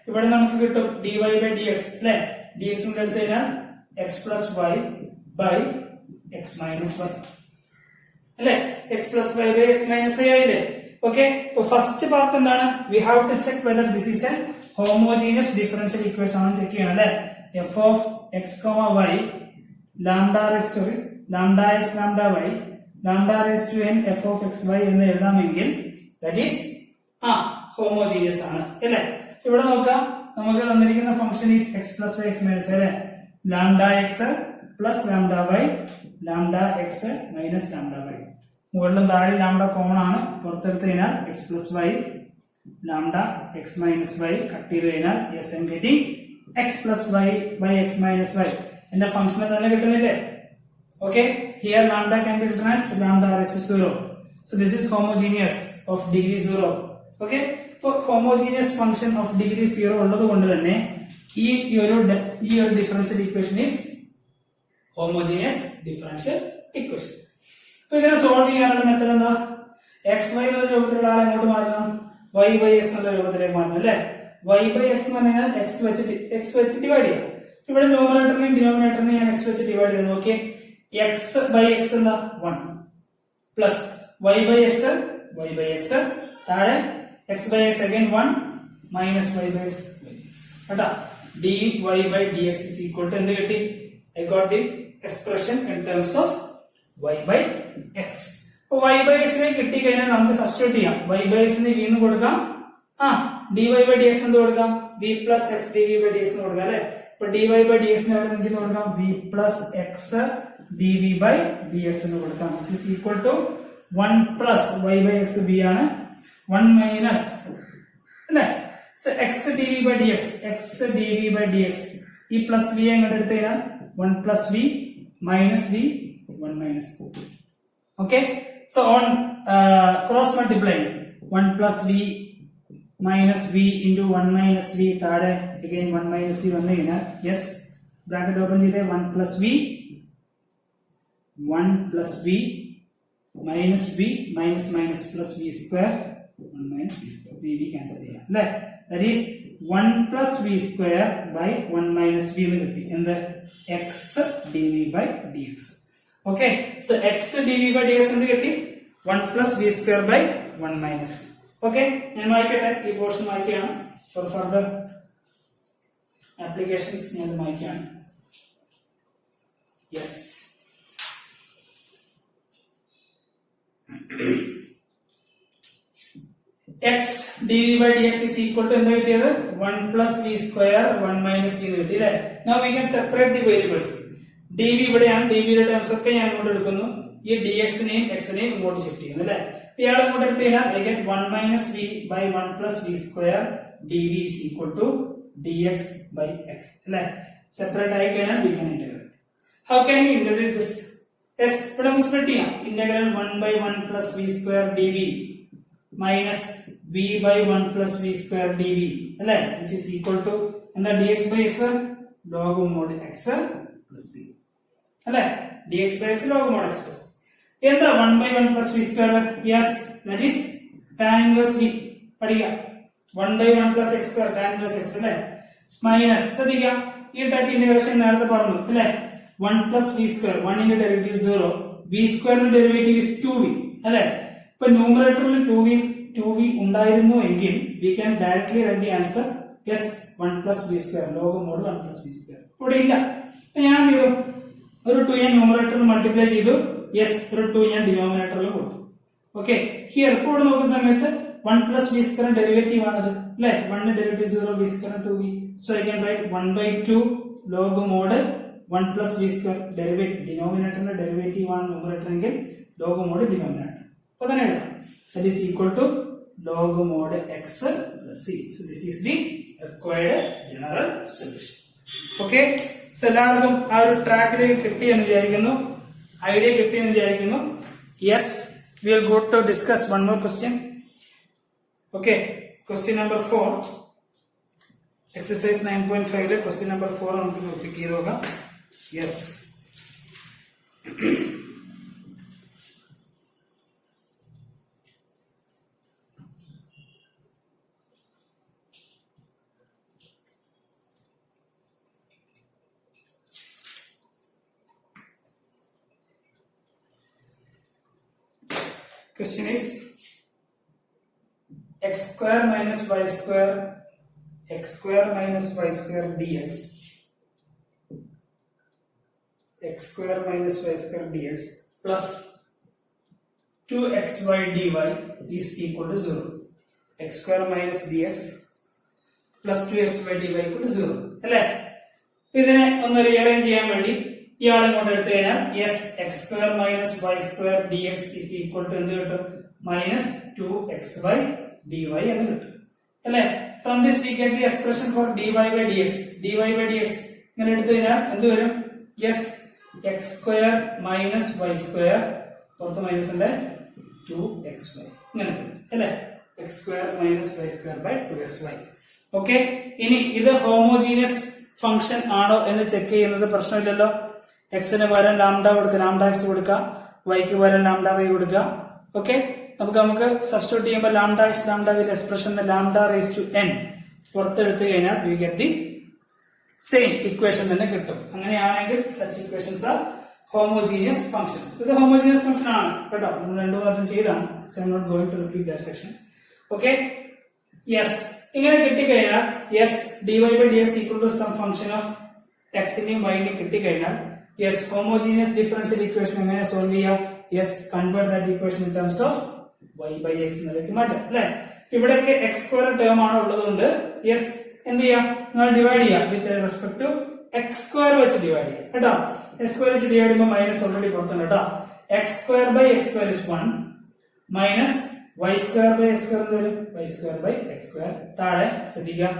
ഇവിടെ നമുക്ക് കിട്ടും dy by dx അല്ലേ. dx കൊണ്ട് എടുത്തു കഴിഞ്ഞാൽ x plus y by x minus y അല്ലേ. x plus y by x minus y ആയില്ലേ. ഓക്കെ, അപ്പോൾ ഫസ്റ്റ് പാർട്ട് എന്താണ്? we have to check whether this is a homogeneous differential equation ആണെന്ന് ചെക്ക് ചെയ്യണം അല്ലേ. f of x, y lambda raised to lambda x lambda y lambda raised to n f of x y എന്ന് എഴുതാമെങ്കിൽ that is homogeneous ആണ് അല്ലേ. ഇവിടെ നോക്കാം, നമുക്ക് തന്നിരിക്കുന്ന function is x plus y x minus y അല്ലേ. lambda x plus lambda y lambda x minus lambda y. മുകളിലും താഴെ ലാംഡ കോമൺ ആണ്, പുറത്തെടുത്ത് കഴിഞ്ഞാൽ x plus y lambda x minus y cut ചെയ്ത് കഴിഞ്ഞാൽ yes I am getting x plus y by x minus y. എന്റെ ഫംഗ്ഷനെ തന്നെ കിട്ടുന്നില്ലേ. Okay, here lambda can be written as lambda raised to 0. So this is homogeneous of degree 0. Okay, so homogeneous function of degree 0 ഉള്ളത് കൊണ്ട് തന്നെ ഈ ഒരു differential equation is homogeneous differential equation. അപ്പോൾ ഇതിനെ സോൾവ് ചെയ്യാനുള്ള മെത്തേഡ് എന്താ? x y എന്ന രൂപത്തിലുള്ള ആളെ എങ്ങോട്ട് മാറ്റണം? y by x എന്ന രൂപത്തിലേക്ക് മാറ്റണം അല്ലേ. y by x എന്ന് പറഞ്ഞാൽ x വെച്ച് ഡിവൈഡ് ചെയ്യാം. ഇവിടെ ന്യൂമറേറ്ററിനെയും ഡിനോമിനേറ്ററിനെയും ഞാൻ എക്സ് വെച്ച് ഡിവൈഡ് ചെയ്ത് നോക്കിയേ. എക്സ് ബൈ എക്സ് എന്താ 1 പ്ലസ് വൈ ബൈ എക്സ് താഴെ x by x again 1 minus y by x കേട്ടാ. D y by d x is equal to എന്ത് കിട്ടി? I got the expression in terms of y by x. Y by എക്സിനെ കിട്ടിക്കഴിഞ്ഞാൽ നമുക്ക് സബ്സ്റ്റിറ്റ്യൂട്ട് ചെയ്യാം. വൈ ബൈ എക്സിന് വി എന്ന് കൊടുക്കാം, d y by d x എന്ന് കൊടുക്കാം, v plus x d v by d x എന്ന് കൊടുക്കാം അല്ലെ. ഇപ്പൊ ഡി വൈ ബൈ ഡി എക്സിന് അവിടെ നമുക്ക് കൊടുക്കാം v plus x d v by d x എന്ന് കൊടുക്കാം. Which is equal to 1 plus y by x ബി ആണ് 1 മൈനസ് അല്ലെ. X d v by d x, x d v by d x, ഈ പ്ലസ് വി അങ്ങോട്ട് എടുത്തു കഴിഞ്ഞാൽ 1 plus v minus v 1 minus. Okay, so on cross multiply 1 plus v minus v into 1 minus v താഴെ അഗൈൻ 1 മൈനസ് വി വന്നു കഴിഞ്ഞാൽ യെസ് ബ്രാക്കറ്റ് ഓപ്പൺ ചെയ്തേ 1 plus v minus v minus minus plus v square 1 minus v square v cancel ചെയ്യാം അല്ലെ. That is 1 plus v square by 1 minus v എന്ന് കിട്ടി. എന്ത്? X d v by d x. Okay, so x d v by d x എന്ത് കിട്ടി? 1 plus v square by 1 minus v. Okay, ഞാൻ വായിക്കട്ടെ, ഈ പോർഷൻ വായിക്കുകയാണ്. ഫോർ ഫർദർ ആപ്ലിക്കേഷൻസ് ഞാൻ വായിക്കുകയാണ്. Yes, x dv by dx is equal to എന്താ കിട്ടിയത്? 1 plus v square 1 minus v എന്ന് കിട്ടി അല്ലേ. Now we can separate the variables. dv ഇവിടെയാണ്, dv യുടെ ടേംസ് ഒക്കെ ഞാൻ ഇങ്ങോട്ട് എടുക്കുന്നു, ഈ dx നെയും x നെയും ഇങ്ങോട്ട് ഷിഫ്റ്റ് ചെയ്യുന്നു അല്ലേ. ഇയാൾ ഇങ്ങോട്ട് എടുത്തു കഴിഞ്ഞാൽ I get 1 minus v by 1 plus v square dv is equal to dx by x അല്ലേ. സെപ്പറേറ്റ് ആയി കഴിഞ്ഞാൽ we can integrate. How can we integrate this? Yes, ഇവിടെ നമുക്ക് സ്പ്ലിറ്റ് ചെയ്യാം. Integral 1 by 1 plus v square dv minus v by 1 plus v square dv അല്ലേ, which is equal to എന്താ dx by x log mod x plus c അല്ലേ. dx by x log mod x plus എന്താ 1 by 1 plus v square? yes, that is tan inverse v. പഠിക്കുക 1 by 1 plus x square tan inverse x അല്ലേ. മൈനസ് ശ്രദ്ധിക്കുക, ഈ ടൈപ്പ് ഇന്റഗ്രേഷൻ നേരത്തെ പറഞ്ഞു അല്ലേ. 1 plus v square, 1 ന്റെ ഡെറിവേറ്റീവ് 0, v square ന്റെ ഡെറിവേറ്റീവ് is 2v അല്ലേ. ഇപ്പൊ ന്യൂമറേറ്ററിൽ 2v ഉണ്ടായിരുന്നു എങ്കിൽ we can directly write the answer yes 1 plus v square log mod 1 plus v square. ഇവിടെ ഇല്ല, ഞാൻ എന്ത് ചെയ്തു? ഒരു 2 ഞാൻ ന്യൂമറേറ്ററിൽ മൾട്ടിപ്ലൈ ചെയ്തു, യെസ് ഒരു 2 ഞാൻ ഡിനോമിനേറ്ററിൽ കൊടുത്തു. ഓക്കെ, ഹിയർ ഇപ്പോൾ ഇവിടെ നോക്കുന്ന സമയത്ത് 1 plus v square ഡെറിവേറ്റീവ് ആണത് അല്ലേ. 1 derivative 0, v square 2v, so I can write 1 by 2 log mod 1 plus v square derivative ഡിനോമിനേറ്ററിന്റെ ഡെറിവേറ്റീവ് ആണ് ന്യൂമറേറ്റർ എങ്കിൽ log mod ഡിനോമിനേറ്റർ. അപ്പൊ തന്നെ എഴുതാം, that is equal to log mod x plus c. So this is the required general solution. Okay, so എല്ലാവർക്കും ആ ഒരു ട്രാക്കിലേക്ക് കിട്ടിയെന്ന് വിചാരിക്കുന്നു, ഐഡിയ കിട്ടിയെന്ന് വിചാരിക്കുന്നു. Yes, we will go to discuss one more question. Okay, question number 4, exercise 9.5 ലെ question number 4 നമുക്ക് ചെക്ക് ചെയ്ത് നോക്കാം. Yes, question is x square minus y square dx, x square minus y square dx plus 2xy dy is equal to 0. x square minus dx plus 2xy dy equal to 0 അല്ലേ. ഇതിനെ ഒന്ന് റീഅറേഞ്ച് ചെയ്യാൻ വേണ്ടി ഇയാൾ ഇങ്ങോട്ട് എടുത്തു കഴിഞ്ഞാൽ yes x square minus y square dx is equal to എന്ത് കിട്ടും? minus 2xy dy എന്ന് കിട്ടും അല്ലേ. From this V get the expression for dy by dx. dy by dx ഇങ്ങനെ എടുത്തു കഴിഞ്ഞാൽ എന്ത് വരും? Yes x square minus y square, പുറത്ത് മൈനസ് ഉണ്ട്, 2xy ഇങ്ങനെ അല്ലേ. x square minus y square by 2xy. Okay, ഇനി ഇത് ഹോമോജീനിയസ് ഫംഗ്ഷൻ ആണോ എന്ന് ചെക്ക് ചെയ്യുന്നത് പ്രശ്നമില്ലല്ലോ. എക്സിന് പകരം ലാംഡ കൊടുക്കുക, ലാംഡ എക്സ് കൊടുക്കുക, വൈക്ക് പകരം ലാംഡ വൈ കൊടുക്കുക. ഓക്കെ, നമുക്ക് സബ്സ്റ്റിറ്റ്യൂട്ട് ചെയ്യുമ്പോൾ lambda x lambda y expression lambda raise to n പുറത്തെടുത്തു കഴിഞ്ഞാൽ we get the same equation തന്നെ കിട്ടും. അങ്ങനെയാണെങ്കിൽ such equations are homogeneous functions. ഇത് ഹോമോജീനിയസ് ഫംഗ്ഷൻ ആണ് കേട്ടോ, നമ്മൾ രണ്ടു പ്രാവശ്യം ചെയ്താണ്. So I'm not going to repeat that section. Okay, yes, ഇങ്ങനെ കിട്ടിക്കഴിഞ്ഞാൽ yes dy by dx equal to some function of എക്സിന്റെയും വൈന്റെയും കിട്ടിക്കഴിഞ്ഞാൽ യെസ് ഹോമോജീനിയസ് ഡിഫറൻഷ്യൽ ഇക്വേഷൻ എങ്ങനെ സോൾവ് ചെയ്യാം? Yes, convert that equation in terms of y by x എന്നതിലേക്ക് മാറ്റാം അല്ലെ. ഇവിടെയൊക്കെ എക്സ് സ്ക്വയർ ടേം ആണ് ഉള്ളതുകൊണ്ട് യെസ് എന്ത് ചെയ്യാം, നിങ്ങൾ ഡിവൈഡ് ചെയ്യാം with respect to x square വെച്ച് ഡിവൈഡ് ചെയ്യാം കേട്ടോ. എക്സ് സ്ക്വയർ വെച്ച് ഡിവൈഡ് ചെയ്യുമ്പോൾ മൈനസ് ഓൾറെഡി പുറത്തുണ്ട് കേട്ടോ. X square by x square is 1 minus y square by x square വരും y square by x square. താഴെ ശ്രദ്ധിക്കാം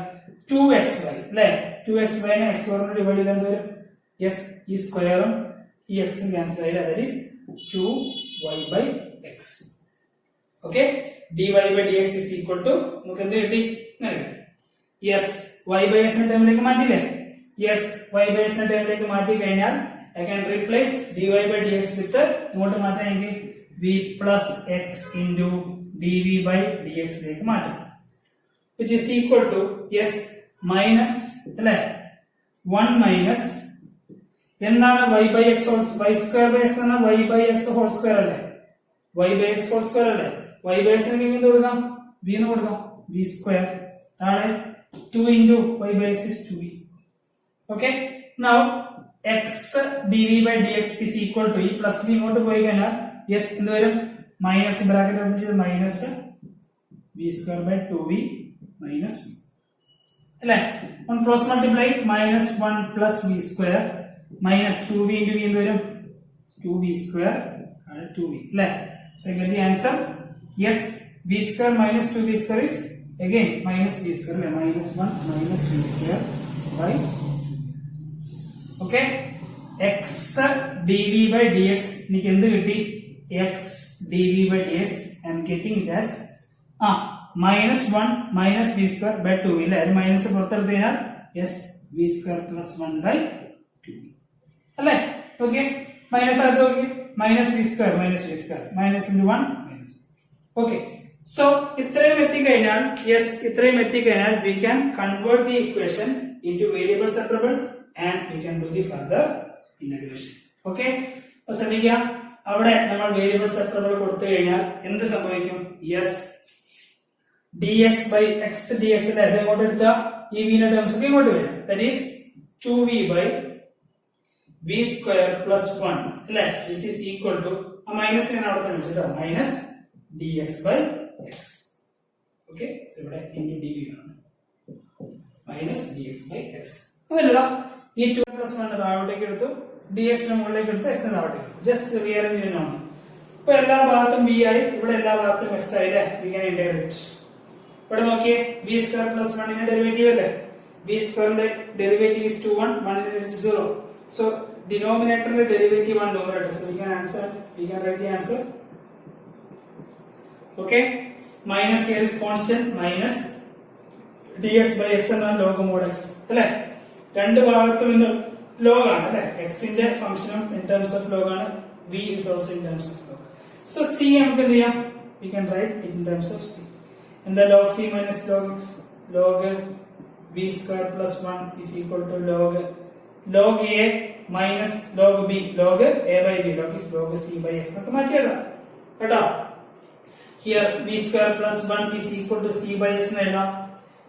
2xy അല്ലെ. 2xy നെ എക്സ് സ്ക്വയർ ഡിവൈഡ് ചെയ്താൽ എന്ത് വരും? യെസ്, ഈ സ്ക്വയറും ഈ എക്സും ക്യാൻസൽ ആയില്ല. That is 2y by x. Okay, dy by dx is equal to നമുക്ക് എന്ത് കിട്ടി? ഇങ്ങനെ കിട്ടി. യെസ്, y by x നെ ടേമിലേക്ക് മാറ്റില്ലേ? യെസ്, y by x നെ ടേമിലേക്ക് മാറ്റി കഴിഞ്ഞാൽ I can replace dy by dx with ഇങ്ങോട്ട് മാറ്റാൻ എനിക്ക് v plus x into dv by dx ലേക്ക് മാറ്റാം, which is equal to yes minus അല്ലേ 1 minus എന്താണ് y by x whole y square by x എന്നാ y by x whole square അല്ലേ, y by x whole square അല്ലേ. y by x നെ എന്ത് കൊടുക്കാം? v എന്ന് കൊടുക്കാം, v square. താഴെ 2 into y by x is 2v. okay, now x dv by dx is equal to ഈ പ്ലസ് v ഇങ്ങോട്ട് പോയി കഴിഞ്ഞാൽ യെസ് എന്ത് വരും? മൈനസ് ബ്രാക്കറ്റ് വെച്ചിട്ട് minus v square by 2v minus v അല്ലേ. on cross multiply minus 1 plus v square minus 2v into v എന്ത് വരും? 2v square 2v അല്ലേ. so you get the answer yes, v square minus 2v square is again minus v square അല്ലേ, minus 1 minus v square by okay, x dv by dx എനിക്ക് എന്ത് കിട്ടി? x dv by dx I am getting it as minus 1 minus v square by 2v അല്ലേ. മൈനസ് പുറത്തെടുത്ത് കഴിഞ്ഞാൽ yes v square plus 1 by 2v അല്ലേ. ഓക്കെ, മൈനസ് ആയിട്ട് നോക്കി minus v square minus into 1 minus. Okay, so ഇത്രയും എത്തിക്കഴിഞ്ഞാൽ യെസ് ഇത്രയും എത്തിക്കഴിഞ്ഞാൽ we can convert the equation into variable separable and we can do the further integration. Okay, അപ്പോൾ ശ്രദ്ധിക്കുക, അവിടെ നമ്മൾ വേരിയബിൾ സെപ്പറബിൾ കൊടുത്തു കഴിഞ്ഞാൽ എന്ത് സംഭവിക്കും? Yes dx by x dx അല്ലേ, അത് ഇങ്ങോട്ട് എടുത്താൽ ഈ v ന്റെ ടേംസ് ഒക്കെ ഇങ്ങോട്ട് വരും. That is 2v by v square plus 1 അല്ലേ, which is equal to ആ മൈനസ് ഞാൻ അവിടെ തന്നെ വെച്ചിട്ടോ minus dx by x. Okay, so ഇവിടെ ഇൻടു dv ആണ് മൈനസ് dx by x. അതല്ല ഈ 2 plus 1 താഴോട്ടേക്ക് എടുത്തു, dx നെ മുകളിലേക്ക് എടുത്ത് x നെ താഴോട്ടേക്ക് എടുത്തു. ജസ്റ്റ് റീഅറേഞ്ച് ചെയ്യുന്നതാണ്. ഇപ്പൊ എല്ലാ ഭാഗത്തും v ആയി, ഇവിടെ എല്ലാ ഭാഗത്തും x ആയില്ലേ. we can integrate. ഇവിടെ നോക്കിയേ v square plus 1 ന്റെ ഡെറിവേറ്റീവ് അല്ലേ, v square ന്റെ derivative is 2 1 1 is 0. so denominator ന്റെ ഡെറിവേറ്റീവ് ആണ് numerator. so we can write the answer. okay, minus here is constant minus dx by x എന്നാണ് log mod x അല്ലേ. രണ്ട് ഭാഗത്തും ഇന്ന് log ആണ് അല്ലേ, x ന്റെ ഫംഗ്ഷനും in terms of log ആണ്, v is also in terms of log. so c നമുക്ക് എന്ത് ചെയ്യാം? we can write it in terms of c. എന്താ log c minus log x? log v square plus 1 is equal to log a minus log b, log a by b, log is log c by x എന്നൊക്കെ മാറ്റി എഴുതാം കേട്ടോ. here v square plus 1 is equal to c by x എന്ന് എഴുതാം.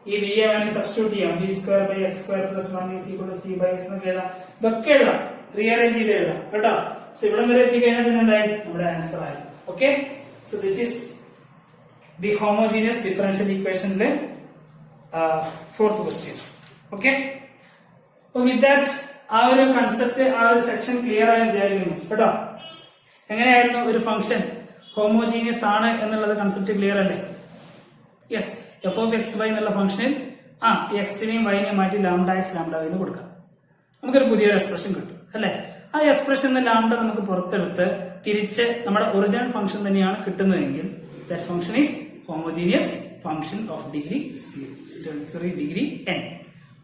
ഈ v യെ വേണമെങ്കിൽ സബ്സ്റ്റിറ്റ്യൂട്ട് ചെയ്യാം, v square by x square plus 1 is equal to c by x എന്നൊക്കെ എഴുതാം. ഇതൊക്കെ എഴുതാം, റീഅറേഞ്ച് ചെയ്ത് എഴുതാം കേട്ടോ. സോ ഇവിടെ വരെ എത്തിക്കഴിഞ്ഞാൽ പിന്നെ എന്തായി? നമ്മുടെ ആൻസർ ആയി. Okay, so this is the homogeneous differential equation le fourth question. okay, so with that ആ ഒരു കൺസെപ്റ്റ് ആ ഒരു സെക്ഷൻ ക്ലിയർ ആയി വിചാരിക്കുന്നു കേട്ടോ. എങ്ങനെയായിരുന്നു ഒരു ഫംഗ്ഷൻ ഹോമോജീനിയസ് ആണ് എന്നുള്ളത് കൺസെപ്റ്റ് ക്ലിയർ അല്ലേ? Yes, f of x y എന്നുള്ള ഫംഗ്ഷനിൽ എക്സിനെയും വൈനെയും മാറ്റി ലാംഡ എക്സ് ലാംഡ വൈ എന്ന് കൊടുക്കാം, നമുക്കൊരു പുതിയൊരു എക്സ്പ്രഷൻ കിട്ടും അല്ലെ. ആ എക്സ്പ്രഷൻ ലാംഡ നമുക്ക് പുറത്തെടുത്ത് തിരിച്ച് നമ്മുടെ ഒറിജിനൽ ഫംഗ്ഷൻ തന്നെയാണ് കിട്ടുന്നതെങ്കിൽ that function is homogeneous function of degree 0, degree n.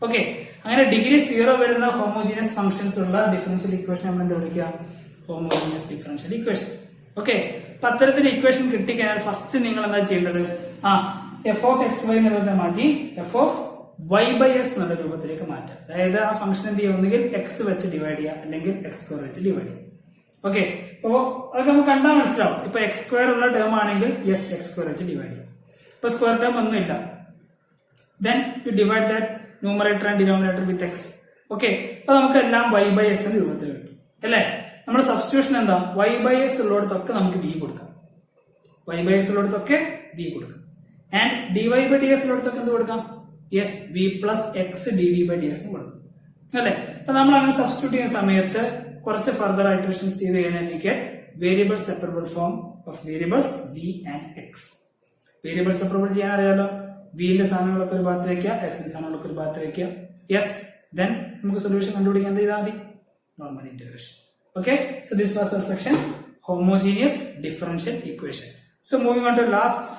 okay, അങ്ങനെ ഡിഗ്രി 0 വരുന്ന ഹോമോജീനിയസ് ഫംഗ്ഷൻസ് ഉള്ള ഡിഫറൻഷ്യൽ ഇക്വേഷൻ നമ്മൾ എന്താ വിളിക്കുക? Homogeneous differential equation. ഓക്കെ, അപ്പൊ അത്തരത്തിൽ ഇക്വേഷൻ കിട്ടിക്കഴിഞ്ഞാൽ ഫസ്റ്റ് നിങ്ങൾ എന്താ ചെയ്യേണ്ടത്? എഫ് ഓഫ് എക്സ് വൈ എന്നുള്ളത് മാറ്റി F of y by x എന്നുള്ള രൂപത്തിലേക്ക് മാറ്റാം. അതായത് ആ ഫംഗ്ഷൻ എന്ത് ചെയ്യുക, ഒന്നുകിൽ x വെച്ച് ഡിവൈഡ് ചെയ്യുക അല്ലെങ്കിൽ x² വെച്ച് ഡിവൈഡ് ചെയ്യുക. ഓക്കെ, അപ്പോ അതൊക്കെ നമുക്ക് കണ്ടാൽ മനസ്സിലാവും. ഇപ്പൊ x² ഉള്ള ടേം ആണെങ്കിൽ x² വെച്ച് ഡിവൈഡ് ചെയ്യാം. ഇപ്പൊ സ്ക്വയർ ടേം ഒന്നുമില്ല, then you divide that numerator and denominator with x. Okay, അപ്പൊ നമുക്ക് എല്ലാം y by x എന്ന രൂപത്തിൽ കിട്ടും അല്ലേ. നമ്മുടെ സബ്സ്റ്റിറ്റ്യൂഷൻ എന്താ, y by x ഉള്ളിടത്തൊക്കെ നമുക്ക് b കൊടുക്കാം, y by x ഉള്ളിടത്തൊക്കെ b കൊടുക്കാം. ആൻഡ് dy by dx ഉള്ളിടത്തൊക്കെ എന്ത് കൊടുക്കാം, yes v plus x dv by dx കൊടുക്കും അല്ലെ. അപ്പൊ നമ്മൾ അങ്ങനെ സബ്സ്റ്റിറ്റ്യൂട്ട് ചെയ്യുന്ന സമയത്ത് കുറച്ച് ഫർദർ ഇറ്ററേഷൻസ് ചെയ്ത് കഴിഞ്ഞാൽ we get variable separable form of variables v and x. Variable separable ചെയ്യാൻ അറിയാലോ, വിന്റെ സാധനങ്ങളൊക്കെ ഒരു ഭാഗത്ത് വയ്ക്കുക, എക്സിന്റെ സാധനങ്ങളൊക്കെ ഒരു ഭാഗത്ത് വയ്ക്കുക. യെസ്, ദെൻ നമുക്ക് സൊല്യൂഷൻ കണ്ടുപിടിക്കാൻ എന്ത് ചെയ്താൽ മതി, normal integration. Okay, so this was our section homogeneous differential equation. So moving on to last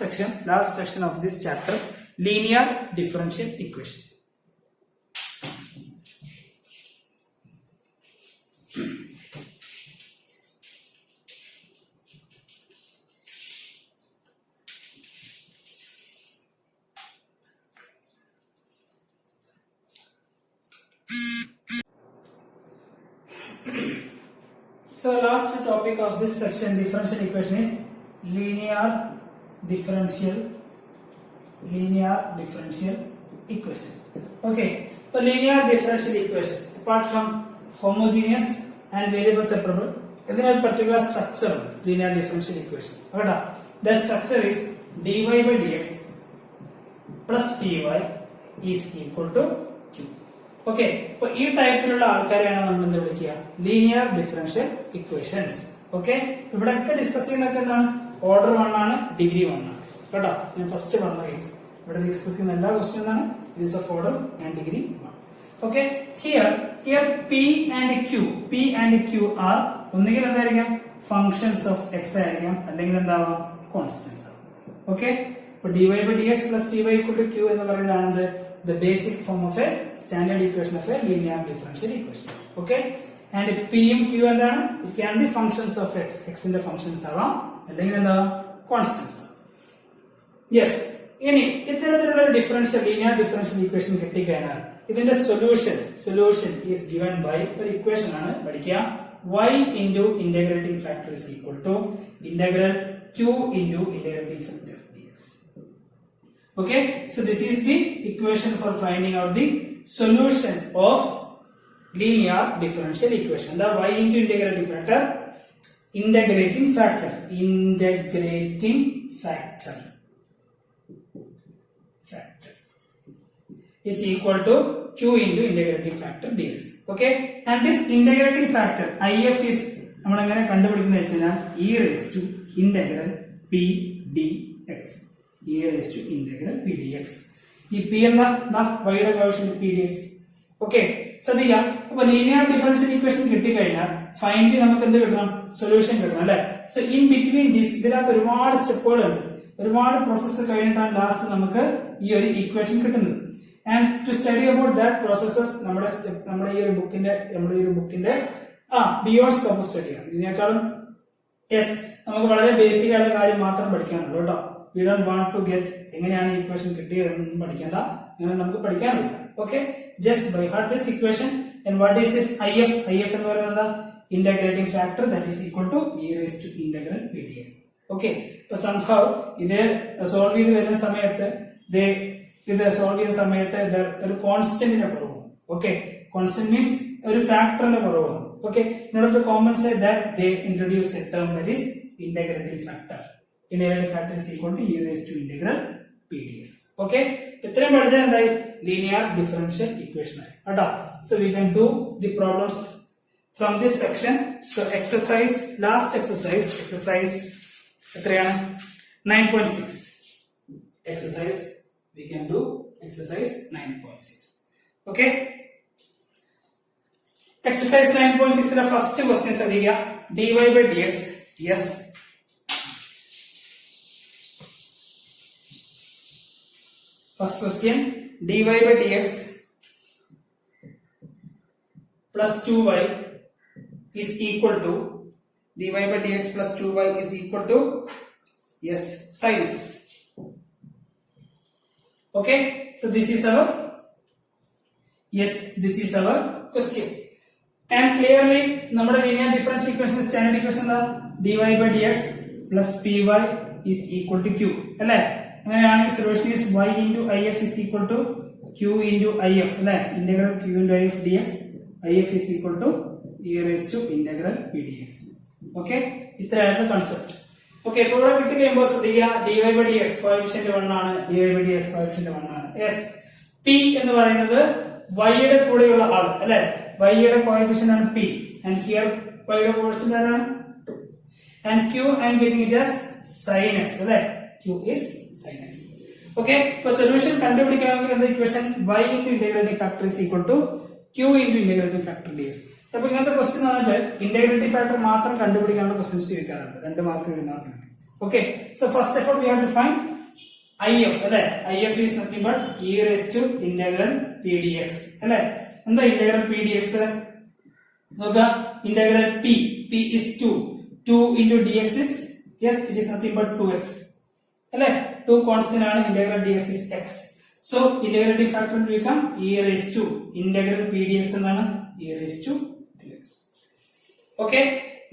section of this chapter, linear differential equation. So last topic of this section, differential equation, is linear differential equation. Okay, so linear differential equation, apart from homogeneous and variable separable, there is a particular structure linear differential equation. The structure is dy by dx plus py is equal to q. Okay, അപ്പൊ ഈ ടൈപ്പിലുള്ള ആൾക്കാരെയാണ് നമ്മൾ എന്ത് വിളിക്കുക, ലീനിയർ ഡിഫറൻഷ്യൽ ഇക്വേഷൻസ്. ഓക്കെ, ഇവിടെ ഒക്കെ ഡിസ്കസ് ചെയ്യുന്നതൊക്കെ എന്താണ്, ഓർഡർ 1 ആണ്, ഡിഗ്രി 1 ആണ് കേട്ടോ. ഞാൻ ഫസ്റ്റ് പറഞ്ഞ കേസ് ഇവിടെ ഡിസ്കസ് ചെയ്യുന്ന എല്ലാ ക്വസ്റ്റ്യൻ എന്താണ്, it is of order and degree 1. Okay, here p and q are ഒന്നുകിൽ എന്തായിരിക്കാം, ഫങ്ഷൻസ് ഓഫ് x ആയിരിക്കാം, അല്ലെങ്കിൽ എന്താവാം, കോൺസ്റ്റന്റ്സ് ആവും. ഓക്കെ, അപ്പൊ dy by dx plus py equal to q എന്ന് പറയുന്നതാണ് the basic form of a standard equation of a linear differential equation. Okay, and p ഉം q എന്താണ്, it can be functions of x ന്റെ functions ആവാം, അല്ലെങ്കിൽ എന്താ, കോൺസ്റ്റന്റ്സ് ആവാം. യെസ്, ഇനി ഇത്തരത്തിലുള്ള ഡിഫറൻഷ്യൽ ലീനിയർ ഡിഫറൻഷ്യൽ ഇക്വേഷൻ കിട്ടിക്കഴിഞ്ഞാൽ ഇതിന്റെ സൊല്യൂഷൻ ഈസ് ഗിവൻ ബൈ ഒരു ഇക്വേഷൻ ആണ് പഠിക്കുക, y into integrating factor is equal to integral q into integrating factor dx. Okay, so this is the equation for finding out the solution of linear differential equation. The y into integrating factor is equal to q into integrating factor dx. Okay, and this integrating factor if is നമ്മൾ എങ്ങനെ കണ്ടുപിടിക്കുന്നത് വെച്ചാൽ e raised to integral p dx. e raised to integral p dx. ഈ p എന്ന വൈയുടെ കോഎഫിഷ്യന്റ് p dx. ഓക്കെ, ശ്രദ്ധിക്കാം. അപ്പൊ ലീനിയർ ഡിഫറൻഷ്യൽ ഇക്വേഷൻ കിട്ടിക്കഴിഞ്ഞാൽ ഫൈനലി നമുക്ക് എന്ത് കിട്ടണം, സൊല്യൂഷൻ കിട്ടണം അല്ലെ. സോ ഇൻ ബിറ്റ്വീൻ ദിസ് ഇതിനകത്ത് ഒരുപാട് സ്റ്റെപ്പുകൾ ഉണ്ട്, ഒരുപാട് പ്രോസസ്സ് കഴിഞ്ഞിട്ടാണ് ലാസ്റ്റ് നമുക്ക് ഈ ഒരു ഇക്വേഷൻ കിട്ടുന്നത്. And to study about that processes നമ്മുടെ ഈ ഒരു ബുക്കിന്റെ ബിയോണ്ട് സ്കോപ്പ് സ്റ്റഡി ആണ്. ഇതിനേക്കാളും യെസ്, നമുക്ക് വളരെ ബേസിക് ആയിട്ടുള്ള കാര്യം മാത്രം പഠിക്കാനുള്ളൂ കേട്ടോ. We don't want to get എങ്ങനെയാണ് ഈ ഇക്വേഷൻ കിട്ടിയതെന്നൊന്നും പഠിക്കേണ്ട, അങ്ങനെ നമുക്ക് പഠിക്കാനുള്ളൂ. Okay, just by heart this equation. And what is this IF എന്ന് പറയുന്നത് integrating factor that is equal to e raised to integral p dx. Okay, ഇപ്പൊ സംഭവം ഇത് സോൾവ് ചെയ്ത് വരുന്ന സമയത്ത് ഒരു കോൺസ്റ്റന്റിന്റെ കുറവാണ്. ഓക്കെ, കോൺസ്റ്റന്റ് മീൻസ് ഒരു ഫാക്ടറിന്റെ കുറവാണ്. Okay, in order to compensate that they introduce a term that is integrating factor. Integrating factor is equal to e raised to integral p dx. Okay, ഇത്രയും പഠിച്ചാൽ എന്തായി, ലീനിയർ ഡിഫറൻഷ്യൽ ഇക്വേഷൻ ആയി കേട്ടോ. So we can do the problems from this section. So last exercise എത്രയാണ്, 9.6 exercise. We can do exercise 9.6. Okay, exercise 9.6 ന്റെ ഫസ്റ്റ് ക്വസ്റ്റ്യൻ ശ്രദ്ധിക്കുക, dy by dx. yes, first question, dy by dx plus 2y is equal to yes sin x. Okay, so this is our Yes, this is our question. And clearly, നമ്മുടെ linear differential equation standard equation എന്താ? dy by dx plus py is equal to q. അല്ലേ? അങ്ങനെയാണെങ്കിൽ solution is y into if is equal to q into if. അല്ലേ? Integral q into if dx. if is equal to e raised to integral p dx. Okay? ഇത്രയാണ് concept. Okay, ഇപ്പോൾ ഇവിടെ കിട്ടി കഴിയുമ്പോൾ ശ്രദ്ധിക്കുക dy by dx coefficient 1 ആണ്. dy by dx coefficient 1 ആണ്. Yes. p എന്ന് പറയുന്നത് y യുടെ കൂടെയുള്ള ആൾ അല്ലേ? y യുടെ കോഎഫിഷ്യന്റ് ആണ് p and here y യുടെ കോഎഫിഷ്യന്റ് ആണ് 2 and q I am getting it as sin x അല്ലേ? q is sin x. Okay, for solution കണ്ടുപിടിക്കണമെങ്കിൽ എന്താ equation y into integrating factor is equal to q into integrating factor dx. അപ്പോൾ ഇങ്ങനത്തെ ക്വസ്റ്റ്യൻ വന്നിട്ട് ഇന്റഗ്രേറ്റിംഗ് ഫാക്ടർ മാത്രം കണ്ടുപിടിക്കാനുള്ള ക്വസ്റ്റ്യൻസ് ചോദിക്കാറുണ്ട് 2 mark 1 mark. Okay, so first of all we have to find if അല്ലേ? if is nothing but e raised to integral p dx അല്ലേ? എന്താ ഇന്റഗ്രൽ p dx? നോക്കുക integral p is 2 into dx is yes it is nothing but 2x അല്ലേ? 2 constant ആണ്. Integral dx is x. So integrating factor will become e raised to integral p dx എന്നാണ് e raised to 2x. Okay,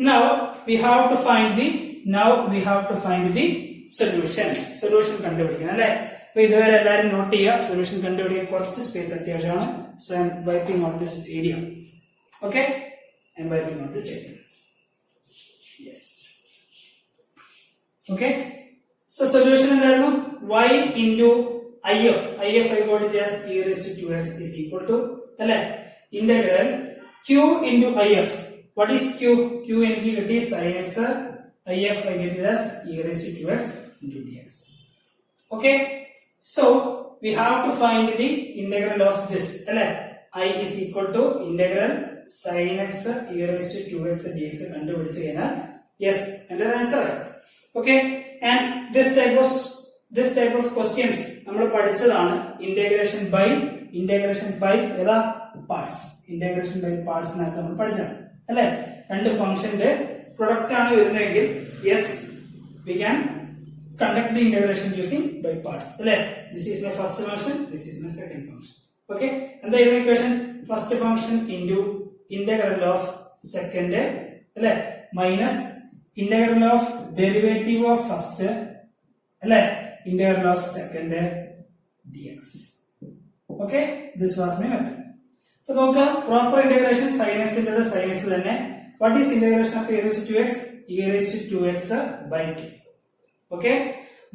now we have to find the solution കണ്ടുപിടിക്കണം അല്ലേ? അപ്പൊ ഇതുവരെ എല്ലാവരും നോട്ട് ചെയ്യുക. സൊല്യൂഷൻ കണ്ടുപിടിക്കാൻ കുറച്ച് സ്പേസ് അത്യാവശ്യമാണ്. So I M wiping out this area. Okay, I M wiping out this area. Yes. Okay, so solution എന്തായിരുന്നു? y into if I got it as e raised to 2x is equal to അല്ലേ? Integral q into if. What is q? q എനിക്ക് കിട്ടി sin x. if I get it as e raised to 2x into dx. Okay, so we have to find the integral of this അല്ലേ? I is equal to integral sin x e raised to 2x dx കണ്ടുപിടിച്ചു കഴിഞ്ഞാൽ yes എൻ്റെ answer. Okay, and this type of questions നമ്മൾ പഠിച്ചതാണ് ഇന്റഗ്രേഷൻ ബൈ ഏതാ പാർട്സ്. ഇന്റഗ്രേഷൻ ബൈ പാർട്സിനകത്ത് നമ്മൾ പഠിച്ചതാണ് അല്ലേ? രണ്ട് ഫംഗ്ഷന്റെ പ്രൊഡക്റ്റ് ആണ് വരുന്നതെങ്കിൽ yes we can conduct the integration using by parts അല്ലേ? this is my first function, this is my second function. Okay, എന്താ ഈ equation? first function into integral of second അല്ലേ minus integral of derivative of first അല്ലേ integral of second dx. Okay, this was my method. So നോക്കുക proper integration sin x into the sin x തന്നെ. What is integration of e raised to 2x? e raised to 2x by 2. Okay,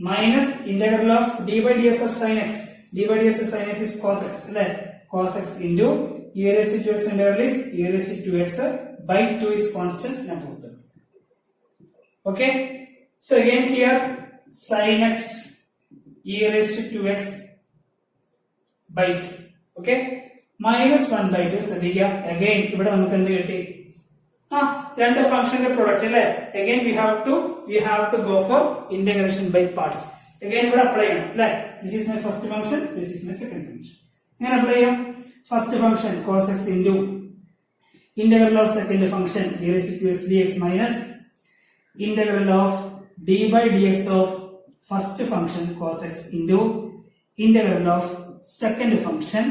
minus integral of d by ds of sin x. d by ds of sin x is cos x അല്ലേ? cos x into e raised to 2x integral is e raised to 2x by 2 is constant ഞാൻ കൊടുത്തത്. Okay, so again here sin x e raised to 2x by 2. Okay, minus 1 by 2 ശ്രദ്ധിക്കുക. again ഇവിടെ നമുക്ക് എന്ത് കിട്ടി? രണ്ട് ഫംഗ്ഷന്റെ പ്രൊഡക്റ്റ് അല്ലേ? again we have to go for integration by parts. again ഇവിടെ അപ്ലൈ ചെയ്യണം അല്ലേ? this is my first function, this is my second function. എങ്ങനെ അപ്ലൈ ചെയ്യാം? first function cos x into integral of second function e raised to 2x dx minus integral of d by dx of first function cos x into integral of second function.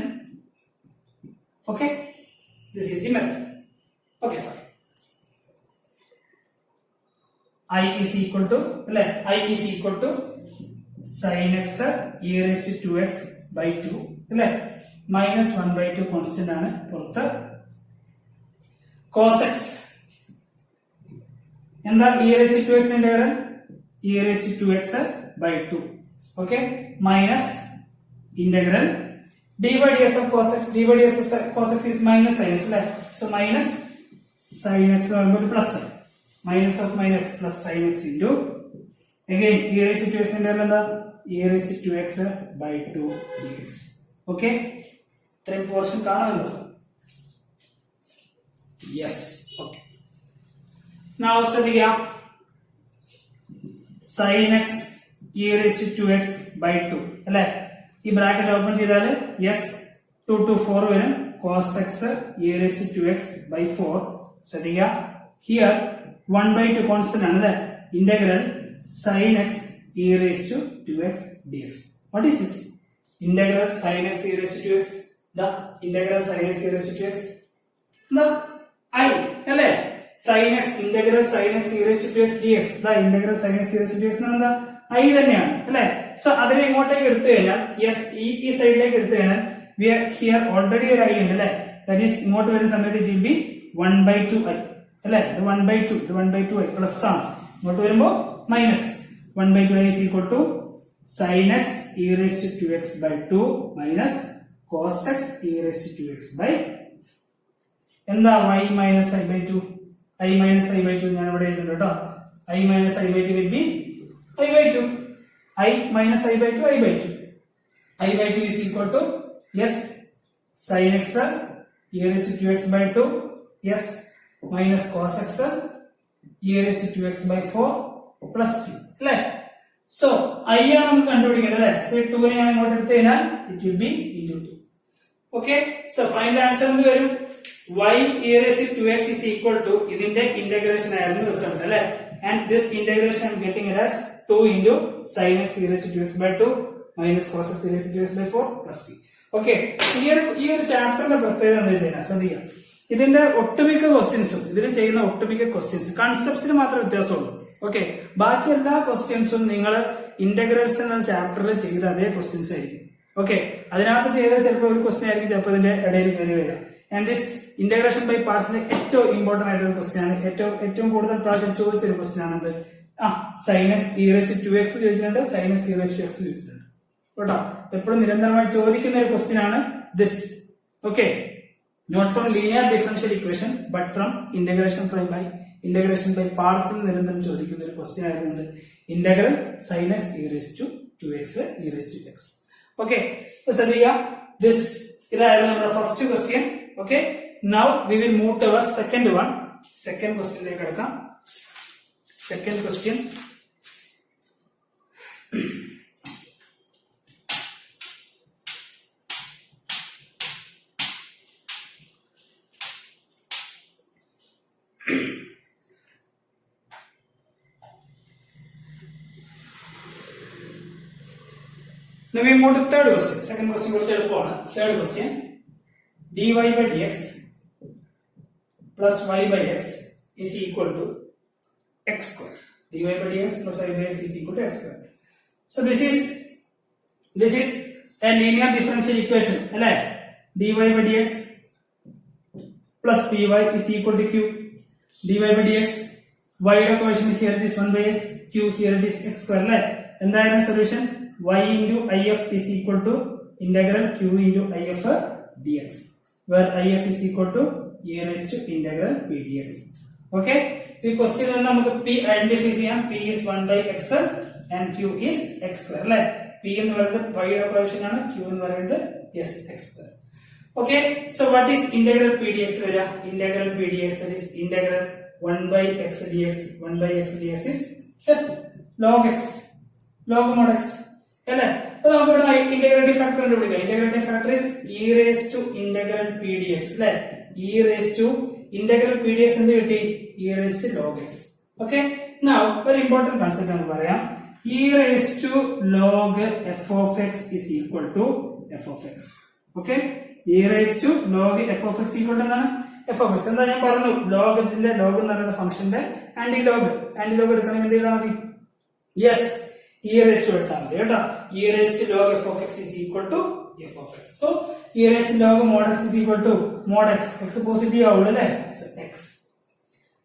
Okay, this is the method. Okay, fine. I is equal to sin x e raised to 2x by 2 അല്ലേ? minus 1 by 2 കോൺസ്റ്റന്റ് ആണ് പുറത്ത്. cos x എന്താ? e raised to 2x integral e raised to 2x by 2. okay, minus integral d by ds of cos x. d by ds of cos x is minus sin x അല്ലേ? so minus sin x plus minus of minus plus sin x into again e raised to 2x integral എന്താ? e raised to 2x by 2 dx. okay, ഇത്രയും പോർഷൻ കാണാമല്ലോ? yes. okay, now ശ്രദ്ധിക്കുക sin x e raised to 2x by 2 അല്ലേ? ഈ ബ്രാക്കറ്റ് ഓപ്പൺ ചെയ്താൽ yes 2 to 4 വരും. cos x e raised to 2x by 4. ശ്രദ്ധിക്കുക here 1 by 2 constant ആണ് അല്ലേ? integral sin x e raised to 2x dx. what is this? integral sin x e raised to 2x the integral sin x e raised to x the I അല്ലേ sin x integral sin x e raised to x dx the integral sin x e raised to x എന്താ I തന്നെയാണ് അല്ലേ സോ അതിനെ ഇങ്ങോട്ടേക്ക് എടുത്തു കഴിഞ്ഞാൽ യെസ് ഈ സൈഡിലേക്ക് എടുത്തു കഴിഞ്ഞാൽ we are here already ഒരു I ഉണ്ട് അല്ലേ that is ഇങ്ങോട്ട് വരുന്ന സമയത്ത് it will be 1/2 I അല്ലേ ഇത് 1/2 ഇത് 1/2 I പ്ലസ് ആണ് ഇങ്ങോട്ട് വരുമ്പോൾ minus 1/2 I is equal to sin x e raised to x by 2 minus cos x e raised to x by എന്താ y minus I by 2 I minus I by 2 ഞാൻ ഇവിടെ എഴുതുന്നുണ്ട് കേട്ടോ I minus I by 2 will be I by 2 I minus I by 2 I by 2 I by 2 is equal to yes sin x e raised to x by 2 yes minus cos x e raised to x by 4 plus c അല്ലേ സോ I ആണ് നമുക്ക് കണ്ടുപിടിക്കേണ്ടത് അല്ലേ സോ 2 നെ ഞാൻ ഇങ്ങോട്ട് എടുത്തു കഴിഞ്ഞാൽ it will be into 2 okay so final answer എന്ത് വരും y e raised to x is equal to ഇതിന്റെ ഇന്റഗ്രേഷൻ ആയിരുന്നു റിസൾട്ട് അല്ലേ and this integration I am getting it as 2 into sin x e raised to x by 2 minus cos x e raised to x by 4 plus c okay ഈ ഒരു ചാപ്റ്ററിന്റെ പ്രത്യേകത എന്താ ചെയ്യുന്നത് ശ്രദ്ധിക്കുക ഇതിന്റെ ഒട്ടുമിക്ക ക്വസ്റ്റ്യൻസും ഇതിന് ചെയ്യുന്ന ഒട്ടുമിക്ക ക്വസ്റ്റ്യൻസ് കൺസെപ്റ്റ്സിന് മാത്രമേ വ്യത്യാസമുള്ളൂ ഓക്കെ ബാക്കി എല്ലാ ക്വസ്റ്റ്യൻസും നിങ്ങൾ ഇന്റഗ്രൽസ് എന്ന ചാപ്റ്ററിൽ ചെയ്ത അതേ ക്വസ്റ്റ്യൻസ് ആയിരിക്കും ഓക്കെ അതിനകത്ത് ചെയ്ത ചിലപ്പോൾ ഒരു ക്വസ്റ്റ്യൻ ആയിരിക്കും ചിലപ്പോൾ ഇതിന്റെ ഇടയിൽ കയറി വരിക ആൻഡ് ദിസ് ഇന്റഗ്രേഷൻ ബൈ പാർട്സിന്റെ ഏറ്റവും ഇമ്പോർട്ടന്റ് ആയിട്ടുള്ള ക്വസ്റ്റ്യൻ ആണ് ഏറ്റവും കൂടുതൽ പ്രാവശ്യം ചോദിച്ചൊരു question ആണെന്ത് sin x e raised to x ചോദിച്ചിട്ടുണ്ട് sin x e raised to x ചോദിച്ചിട്ടുണ്ട് കേട്ടോ എപ്പോഴും നിരന്തരമായി ചോദിക്കുന്ന ഒരു ക്വസ്റ്റ്യൻ ആണ് this okay not from linear differential equation but from integration by പാർട്സിൽ നിരന്തരം ചോദിക്കുന്ന ഒരു ക്വസ്റ്റ്യൻ ആയിരുന്നു integral sin x e raised to 2x e raised to x okay ശ്രദ്ധിക്കുക ദിസ് ഇതായിരുന്നു നമ്മുടെ first question okay now we will move to our second one second ക്വസ്റ്റ്യനിലേക്ക് കിടക്കാം second question Now we move to third question. Second question കുറച്ച് എളുപ്പമാണ്. Third question. dy by dx plus y by x is equal to x square. dy by dx plus y by x is equal to x square. So this is a linear differential equation. അല്ലേ dy by dx plus py is equal to q. dy by dx y യുടെ quotient here it is 1 by x q here it is x square അല്ലേ എന്തായിരുന്നു solution y into if is equal to integral q into if dx where if is equal to e raised to integral p dx okay the question is നമുക്ക് p ഐഡന്റിഫൈ ചെയ്യാം p is 1 by x and q is x square അല്ലേ p എന്ന് പറയുന്നത് y യുടെ കോഷ്യന്റ് ആണ് q എന്ന് പറയുന്നത് s x square okay so what is integral p dx വരിക integral p dx that is integral 1 by x dx 1 by x dx is s log x log mod x അല്ലേ അപ്പോൾ നമുക്ക് ഇവിടെ ഇന്റഗ്രേറ്റീവ് ഫാക്ടർ കണ്ടുപിടിക്കാം integrative factor is e raised to integral p dx അല്ലേ e raised to integral p dx എന്ത് കിട്ടി e raised to log x okay now ഒരു ഇമ്പോർട്ടന്റ് കൺസെപ്റ്റ് നമുക്ക് പറയാം e raised to log f of x is equal to f of x okay e raised to log f of x equal to എന്താണ് f of x എന്താ ഞാൻ പറഞ്ഞു ലോഗത്തിന്റെ ലോഗ് എന്ന് പറയുന്ന ഫംഗ്ഷന്റെ ആന്റി ലോഗ് എടുക്കണമെങ്കിൽ എന്ത് ചെയ്താൽ മതി yes e raised to എടുത്താൽ മതി കേട്ടോ e raised to log f of x is equal to f of x so e raised to log mod x is equal to mod x x positive ആവുള്ളൂ അല്ലേ so x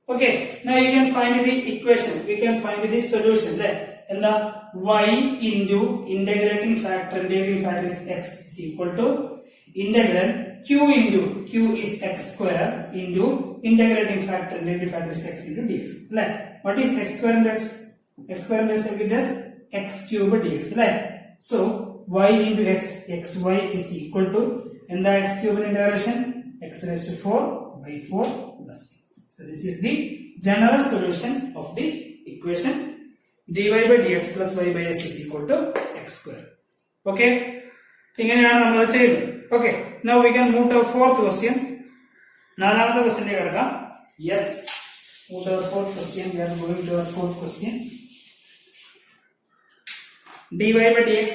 okay now you can find the equation we can find the solution അല്ലേ എന്താ y into integrating factor is x is equal to integral q into q is x square into integrating factor is x into dx അല്ലേ what is x square and x square and x it is x cube dx right so y into x xy is equal to and the x cube integration x raised to 4 by 4 plus so this is the general solution of the equation dy by dx plus y by x is equal to x square okay ഇങ്ങനെയാണ് നമ്മൾ അത് ചെയ്യുന്നത് okay now we can move to our fourth question നാലാമത്തെ ക്വസ്റ്റ്യനിലേക്ക് കടക്കാം yes move to our fourth question we are going to our fourth question dy by dx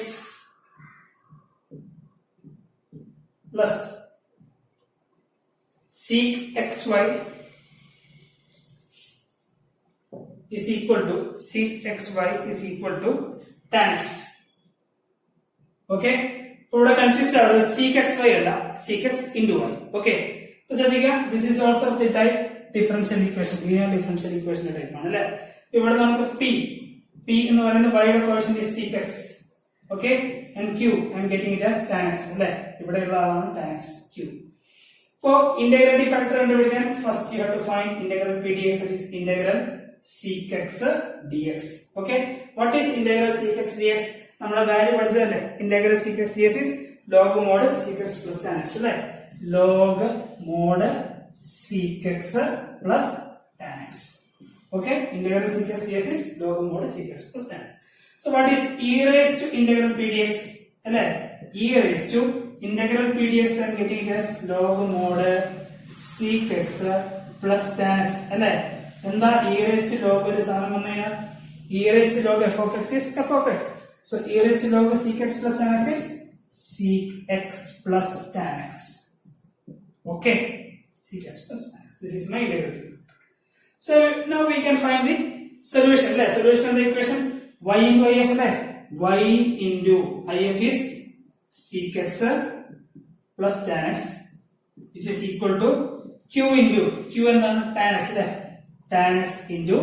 plus sec xy is equal to sec xy is equal to tan x. Okay, ഇവിടെ കൺഫ്യൂസ്ഡ് ആവുന്നത് sec xy അല്ല sec x into y. Okay, അപ്പോൾ ശ്രദ്ധിക്കുക, this is also of the type differential equation, linear differential equation type ആണ് അല്ലേ. ഇവിടെ നമുക്ക് p എന്ന് പറയുന്നത് y യുടെ coefficient is sec x. Okay, and q I am getting it as tan x അല്ലേ. ഇവിടെ ഉള്ള ആളാണ് tan x q. അപ്പോൾ ഇന്റഗ്രേറ്റിംഗ് ഫാക്ടർ കണ്ടുപിടിക്കാൻ first you have to find integral p dx, that is integral sec x dx. Okay, what is integral sec x dx? നമ്മളെ വാല്യൂ പഠിച്ചതല്ലേ. Integral sec x dx is log mod sec x plus tan x അല്ലേ. log mod sec x plus tan x. Okay, integral sec x dx is log mod sec x plus tan x. So what is e raised to integral p dx അല്ലേ. e raised to integral p dx I am getting it as log mod sec x plus tan x അല്ലേ. എന്താ e raised to log ഒരു സാധനം വന്നു കഴിഞ്ഞാൽ e raised to log f of x is f of x. So e raised to log sec x plus tan x is sec x plus tan x. Okay, sec x plus tan x. This is my derivative. So now we can find the solution. Right? Solution of the equation y into if. Right? Y into if is sec x plus tan x, which is equal to q into q and then tan x. Right? Tan x into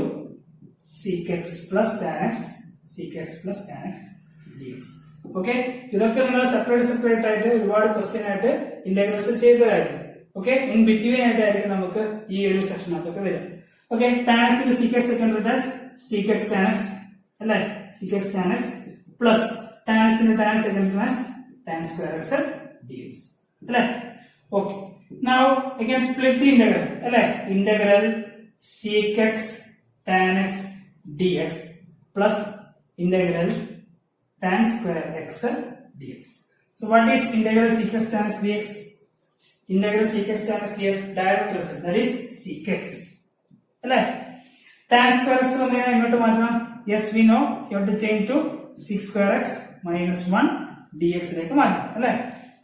sec x plus tan x, sec x plus tan x dx. Okay, ഇതൊക്കെ നിങ്ങൾ സെപ്പറേറ്റ് ആയിട്ട് ഒരുപാട് ക്വസ്റ്റ്യൻ ആയിട്ട് ഇന്റഗ്രൽസ് ചെയ്തതായിരിക്കും. ഓക്കെ, ഇൻ ബിറ്റ്വീൻ ആയിട്ടായിരിക്കും നമുക്ക് ഈ ഒരു സെക്ഷനകത്തൊക്കെ വരും. Okay, tan x into sec x second as sec x tan x അല്ലേ. sec x tan x plus tan x into tan second as tan square x dx അല്ലേ. Okay, now I can split the integral അല്ലേ. integral sec x tan x dx plus integral tan square x dx. So what is integral sec x tan x dx? Integral sec x tan x dx direct result, that is sec x അല്ലേ. tan square x വന്നതിനെ ഇങ്ങോട്ട് മാറ്റണം. yes we know, you have to change to sec square x minus 1 dx ലേക്ക് മാറ്റണം അല്ലേ.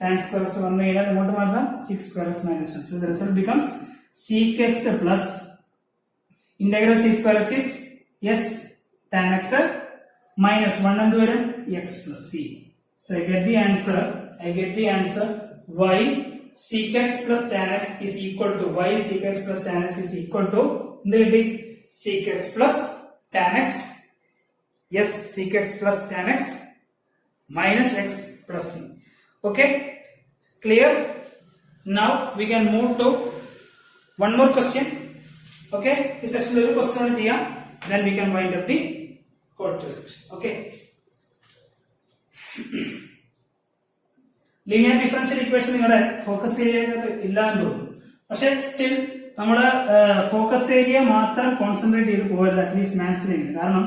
tan square x വന്നു കഴിഞ്ഞാൽ ഇങ്ങോട്ട് മാറ്റണം sec square x minus 1. So the result becomes sec x plus integral sec square x is yes tan x minus 1 എന്ത് വരും x plus c. So I get the answer y sec x plus tan x is equal to y sec x plus tan x is equal to എന്ത് കിട്ടി sec x plus tan x, yes sec x plus tan x minus x plus c. Okay, clear? Now we can move to one more question. Okay, this section ഒരു question ആണ് ചെയ്യാം, then we can wind up the whole test. Okay, linear differential equation നിങ്ങളുടെ ഫോക്കസ് ഏരിയയിൽ ഇല്ല എന്ന് തോന്നുന്നു. പക്ഷെ സ്റ്റിൽ നമ്മുടെ ഫോക്കസ് ഏരിയ മാത്രം കോൺസെൻട്രേറ്റ് ചെയ്ത് പോകരുത്, അറ്റ്ലീസ്റ്റ് മാത്സിലെങ്കിലും. കാരണം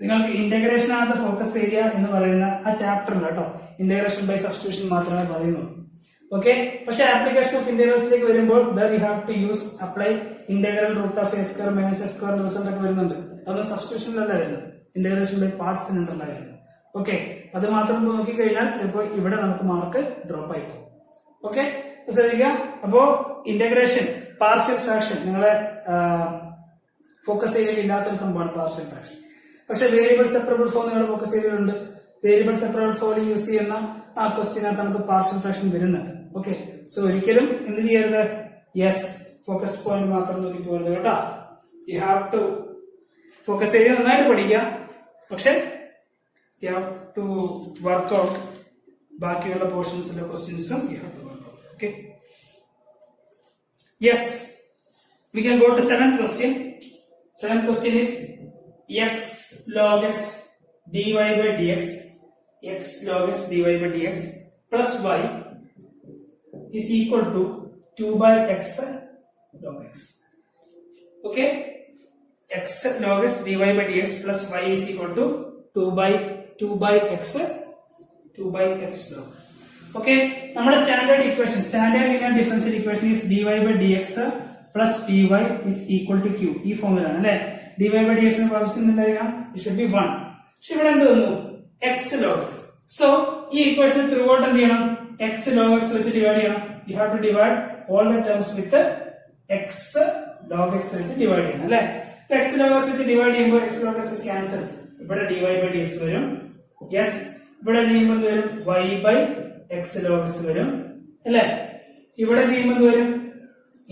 നിങ്ങൾക്ക് ഇന്റഗ്രേഷൻ ആകത്ത ഫോക്കസ് ഏരിയ എന്ന് പറയുന്ന ആ ചാപ്റ്ററിൽ കേട്ടോ ഇന്റഗ്രേഷൻ ബൈ സബ്സ്റ്റിറ്റ്യൂഷൻ മാത്രമേ പറയുന്നുള്ളൂ. ഓക്കെ, പക്ഷെ ആപ്ലിക്കേഷൻ ഓഫ് ഇന്റഗ്രൽസിലേക്ക് വരുമ്പോൾ you have to use apply integral root of a square minus a square result ഒക്കെ വരുന്നുണ്ട്. അത് സബ്സ്റ്റിറ്റ്യൂഷനിലല്ല വരുന്നത്, ഇന്റഗ്രേഷൻ ബൈ പാർട്സ് ഉണ്ടല്ല വരുന്നത്. ഓക്കെ, അത് മാത്രം നോക്കിക്കഴിഞ്ഞാൽ ചിലപ്പോൾ ഇവിടെ നമുക്ക് മാർക്ക് ഡ്രോപ്പ് ആയി പോകും. ഓക്കെ, ശ്രദ്ധിക്കുക. അപ്പോ ഇന്റഗ്രേഷൻ പാർഷ്യൽ ഫ്രാക്ഷൻ നിങ്ങളെ ഫോക്കസ് ഏരിയയിൽ ഇല്ലാത്തൊരു സംഭവമാണ് പാർഷ്യൽ ഫ്രാക്ഷൻ. പക്ഷെ വേരിയബിൾ സെപ്പറബിൾ ഫോം നിങ്ങളുടെ ഫോക്കസ് ഏരിയയിലുണ്ട്. വേരിയബിൾ സെപ്പറബിൾ ഫോം യൂസ് ചെയ്യുന്ന ആ ക്വസ്റ്റ്യനകത്ത് നമുക്ക് പാർഷ്യൽ ഫ്രാക്ഷൻ വരുന്നുണ്ട്. ഓക്കെ, സോ ഒരിക്കലും എന്ത് ചെയ്യരുത്, യെസ് ഫോക്കസ് പോയിന്റ് മാത്രം നോക്കി പോകരുത് കേട്ടോ. You have to focus area നന്നായിട്ട് പഠിക്കുക, പക്ഷെ you have to work out ബാക്കിയുള്ള പോർഷൻസിലെ ക്വസ്റ്റ്യൻസും you have to work out. Okay, yes we can go to seventh question. Seventh question is x log x dy by dx, x log x dy by dx plus y is equal to 2 by x log x. Okay, x log x dy by dx plus y is equal to 2 by x log. Okay, നമ്മുടെ standard equation, standard linear differential equation is dy by dx plus py is equal to q. ഈ ഫോമിലാണ് അല്ലേ. dy by dx ന് കോഫിഷ്യന്റ് എന്തായിരിക്കണം, it should be 1. പക്ഷെ ഇവിടെ എന്ത് വന്നു, x log x. സോ ഈ ഇക്വേഷൻ ത്രൂ ഔട്ട് എന്ത് ചെയ്യണം, x log x വെച്ച് ഡിവൈഡ് ചെയ്യണം. You have to divide all the terms with x log x വെച്ച് ഡിവൈഡ് ചെയ്യണം അല്ലേ. x log x വെച്ച് ഡിവൈഡ് ചെയ്യുമ്പോൾ x log x ക്യാൻസൽ. ഇവിടെ dy by dx വരും. യെസ്, ഇവിടെ ചെയ്യുമ്പോൾ വരും y by x log x വരും അല്ലേ. ഇവിടെ ചെയ്യുമ്പോൾ വരും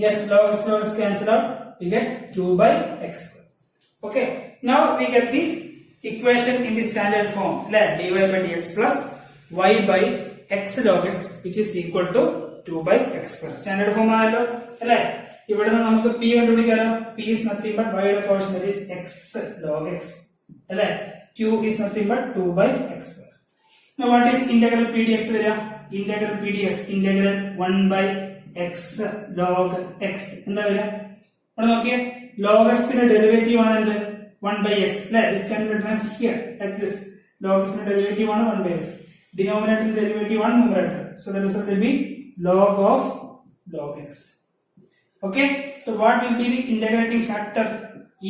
yes, log x cancel out, we get 2 by x. Okay, now we get the equation in the standard form, dy by dx plus y by x log x which is equal to 2 by x square. Standard form ആയല്ലോ അല്ലേ. ഇവിടെ നിന്ന് നമുക്ക് p കണ്ടുപിടിക്കാലോ. p is nothing but y യുടെ quotient, that is x log x അല്ലേ. q is nothing but 2 by x square. Now what is integral pdx വരിക? Integral pdx integral 1 by x log x എന്താ വരിക? ഇവിടെ നോക്കിയേ, log x ന്റെ ഡെറിവേറ്റീവ് ആണ് എന്ത്? 1 by x അല്ലേ. This can be written as here like this. Log x ന്റെ ഡെറിവേറ്റീവ് ആണ് 1 by x. Denominator ഡെറിവേറ്റീവ് ആണ് numerator. So the result will be log of log x. Okay, so what will be the integrating factor?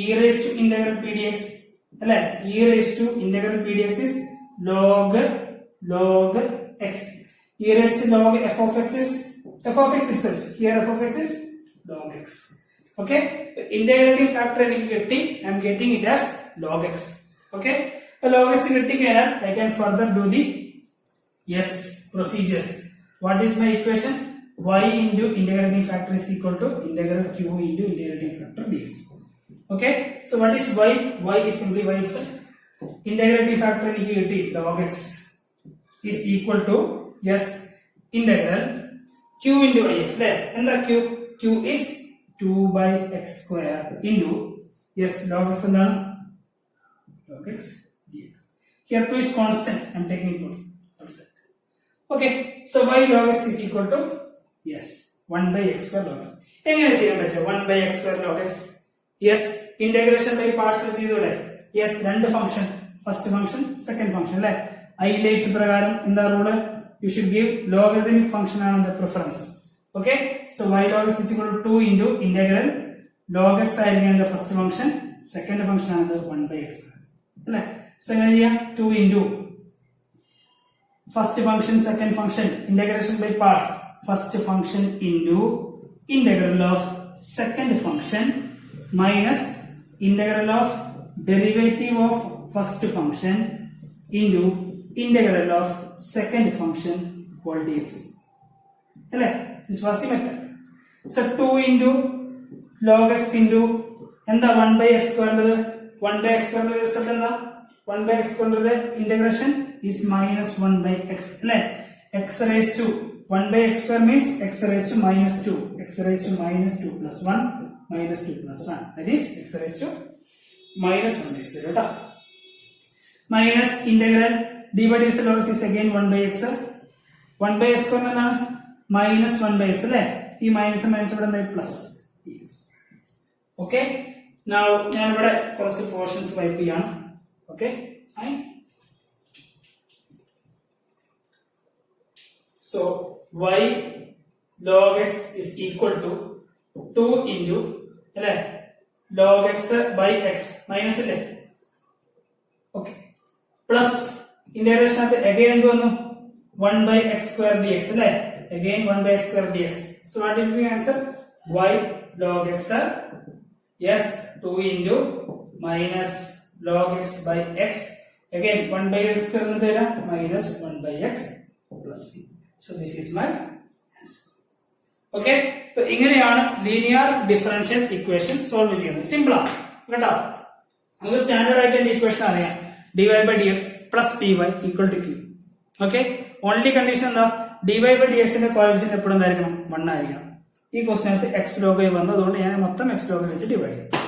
E raised to integral pdx അല്ലേ. E raised to integral pdx is log x. E raised to log f of x is f of x itself. Here f of x is log x. Okay, the integrating factor I am getting it as log x. Okay, so log x I can further do the procedures. What is my equation? Y into integrating factor is equal to integral q into integrating factor dx. Okay, so what is y? Y is simply y itself. Integrating factor log x is equal to integral q into if, and the q is 2 by x square into log x and log x dx. Here 2 is constant, I am taking it to. Okay, so y log x is equal to 1 by x square log x. എങ്ങനെ ചെയ്യാൻ പറ്റും? 1 by x square log x. Integration by parts ചെയ്തൂടെ? രണ്ട് function, first function second function അല്ലേ. ഐലേറ്റ് പ്രകാരം എന്താ rule? You should give logarithmic function on the preference. Okay, so y log x is equal to 2 into integral log x ആയിരിക്കും the first function, second function ആണ് 1 by x അല്ലേ. So എങ്ങനെ ചെയ്യാം? 2 into first function second function integration by parts, first function into integral of second function minus integral of derivative of first function into integral of second function whole dx. This was the method. So 2 into log x into and the 1 by x square 1 by x square result and the 1 by x square integration is minus 1 by x. X raised to 1 by x square means x raised to minus 2. X raised to minus 2 plus 1 minus 2 plus 1. That is x raised to minus 1 by x square. Minus integral d by dx log x is again 1 by x. 1 by x square എന്താണ്? minus 1 by x അല്ലേ. ഈ മൈനസ് മൈനസ് ഇവിടെ എന്തായി? Plus dx. ഓക്കെ, now ഞാൻ ഇവിടെ കുറച്ച് പോർഷൻസ് വൈപ്പ് ചെയ്യാണ്. Okay, so y log x is equal to 2 into അല്ലേ log x by x minus അല്ലേ. ഓക്കെ, പ്ലസ് ഇന്റഗ്രേഷൻ ആയിട്ട് again എന്ത് വന്നു? 1 by x square dx അല്ലേ. Again 1 by x square dx. So what will be answer? Y log x 2 into minus log x by x. Again 1 by x square എന്ത് വരാം? minus 1 by x plus c. So this is my answer. Okay, so ഇങ്ങനെയാണ് ലീനിയർ ഡിഫറൻഷ്യൽ ഇക്വേഷൻ സോൾവ് ചെയ്യുന്നത്. സിമ്പിൾ ആണ് കേട്ടോ. നമുക്ക് സ്റ്റാൻഡേർഡ് ആയിട്ട് ഇക്വേഷൻ അറിയാം. dy by dx plus py equal to q. Okay, only condition എന്താ? dy by dx ന്റെ കോഎഫിഷ്യന്റ് എപ്പോഴും എന്തായിരിക്കണം? 1 ആയിരിക്കണം. ഈ ക്വസ്റ്റിനകത്ത് x log y വന്നു, അതുകൊണ്ട് ഞാൻ മൊത്തം x log വെച്ച് ഡിവൈഡ് ചെയ്തു.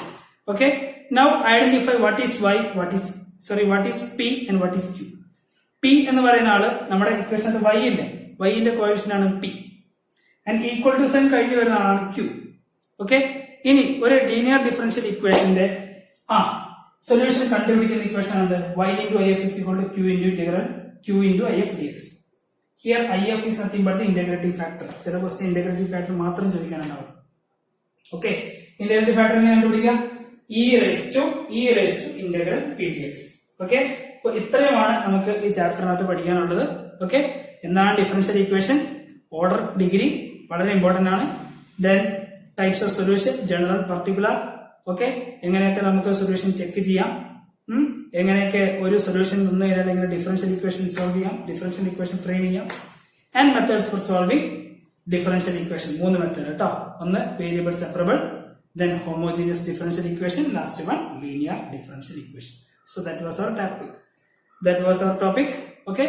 Okay, now identify what is y, what is p and what is q. p എന്ന് പറയുന്ന ആള് നമ്മുടെ ഇക്വേഷനകത്ത് y ഇല്ലേ, y ന്റെ കോഎഫിഷ്യന്റ് ആണ് p and equal to sign കഴിഞ്ഞു വരുന്ന ആളാണ് q. ഓക്കെ, ഇനി ഒരു ലീനിയർ ഡിഫറൻഷ്യൽ ഇക്വേഷന്റെ സൊല്യൂഷൻ കണ്ടുപിടിക്കുന്ന ഇക്വേഷൻ ആണ് y into if is equal to q into integral q into if dx. Here if is nothing but the integrating factor. ചില ക്വസ്റ്റ്യൻ ഇന്റഗ്രേറ്റിംഗ് ഫാക്ടർ മാത്രം ചോദിക്കാനുണ്ടാവും. ഓക്കെ, ഇന്റഗ്രേറ്റിംഗ് ഫാക്ടർ എങ്ങനെ കണ്ടുപിടിക്കാം? e raised to integral p dx. Okay, അപ്പൊ ഇത്രയുമാണ് നമുക്ക് ഈ ചാപ്റ്ററിനകത്ത് പഠിക്കാനുള്ളത്. ഓക്കെ, എന്താണ് ഡിഫറൻഷ്യൽ ഇക്വേഷൻ, ഓർഡർ, ഡിഗ്രി വളരെ ഇമ്പോർട്ടന്റ് ആണ്. Then types of solution, general, particular. Okay, എങ്ങനെയൊക്കെ നമുക്ക് സൊല്യൂഷൻ ചെക്ക് ചെയ്യാം, എങ്ങനെയൊക്കെ ഒരു സൊല്യൂഷൻ തന്നു കഴിഞ്ഞാൽ എങ്ങനെ ഡിഫറൻഷ്യൽ ഇക്വേഷൻ സോൾവ് ചെയ്യാം, ഡിഫറൻഷ്യൽ ഇക്വേഷൻ ഫ്രെയിം ചെയ്യാം, and methods four solving differential equation. 3 method കേട്ടോ. ഒന്ന് variable separable, then homogeneous differential equation, last one linear differential equation. So that was our topic. Okay.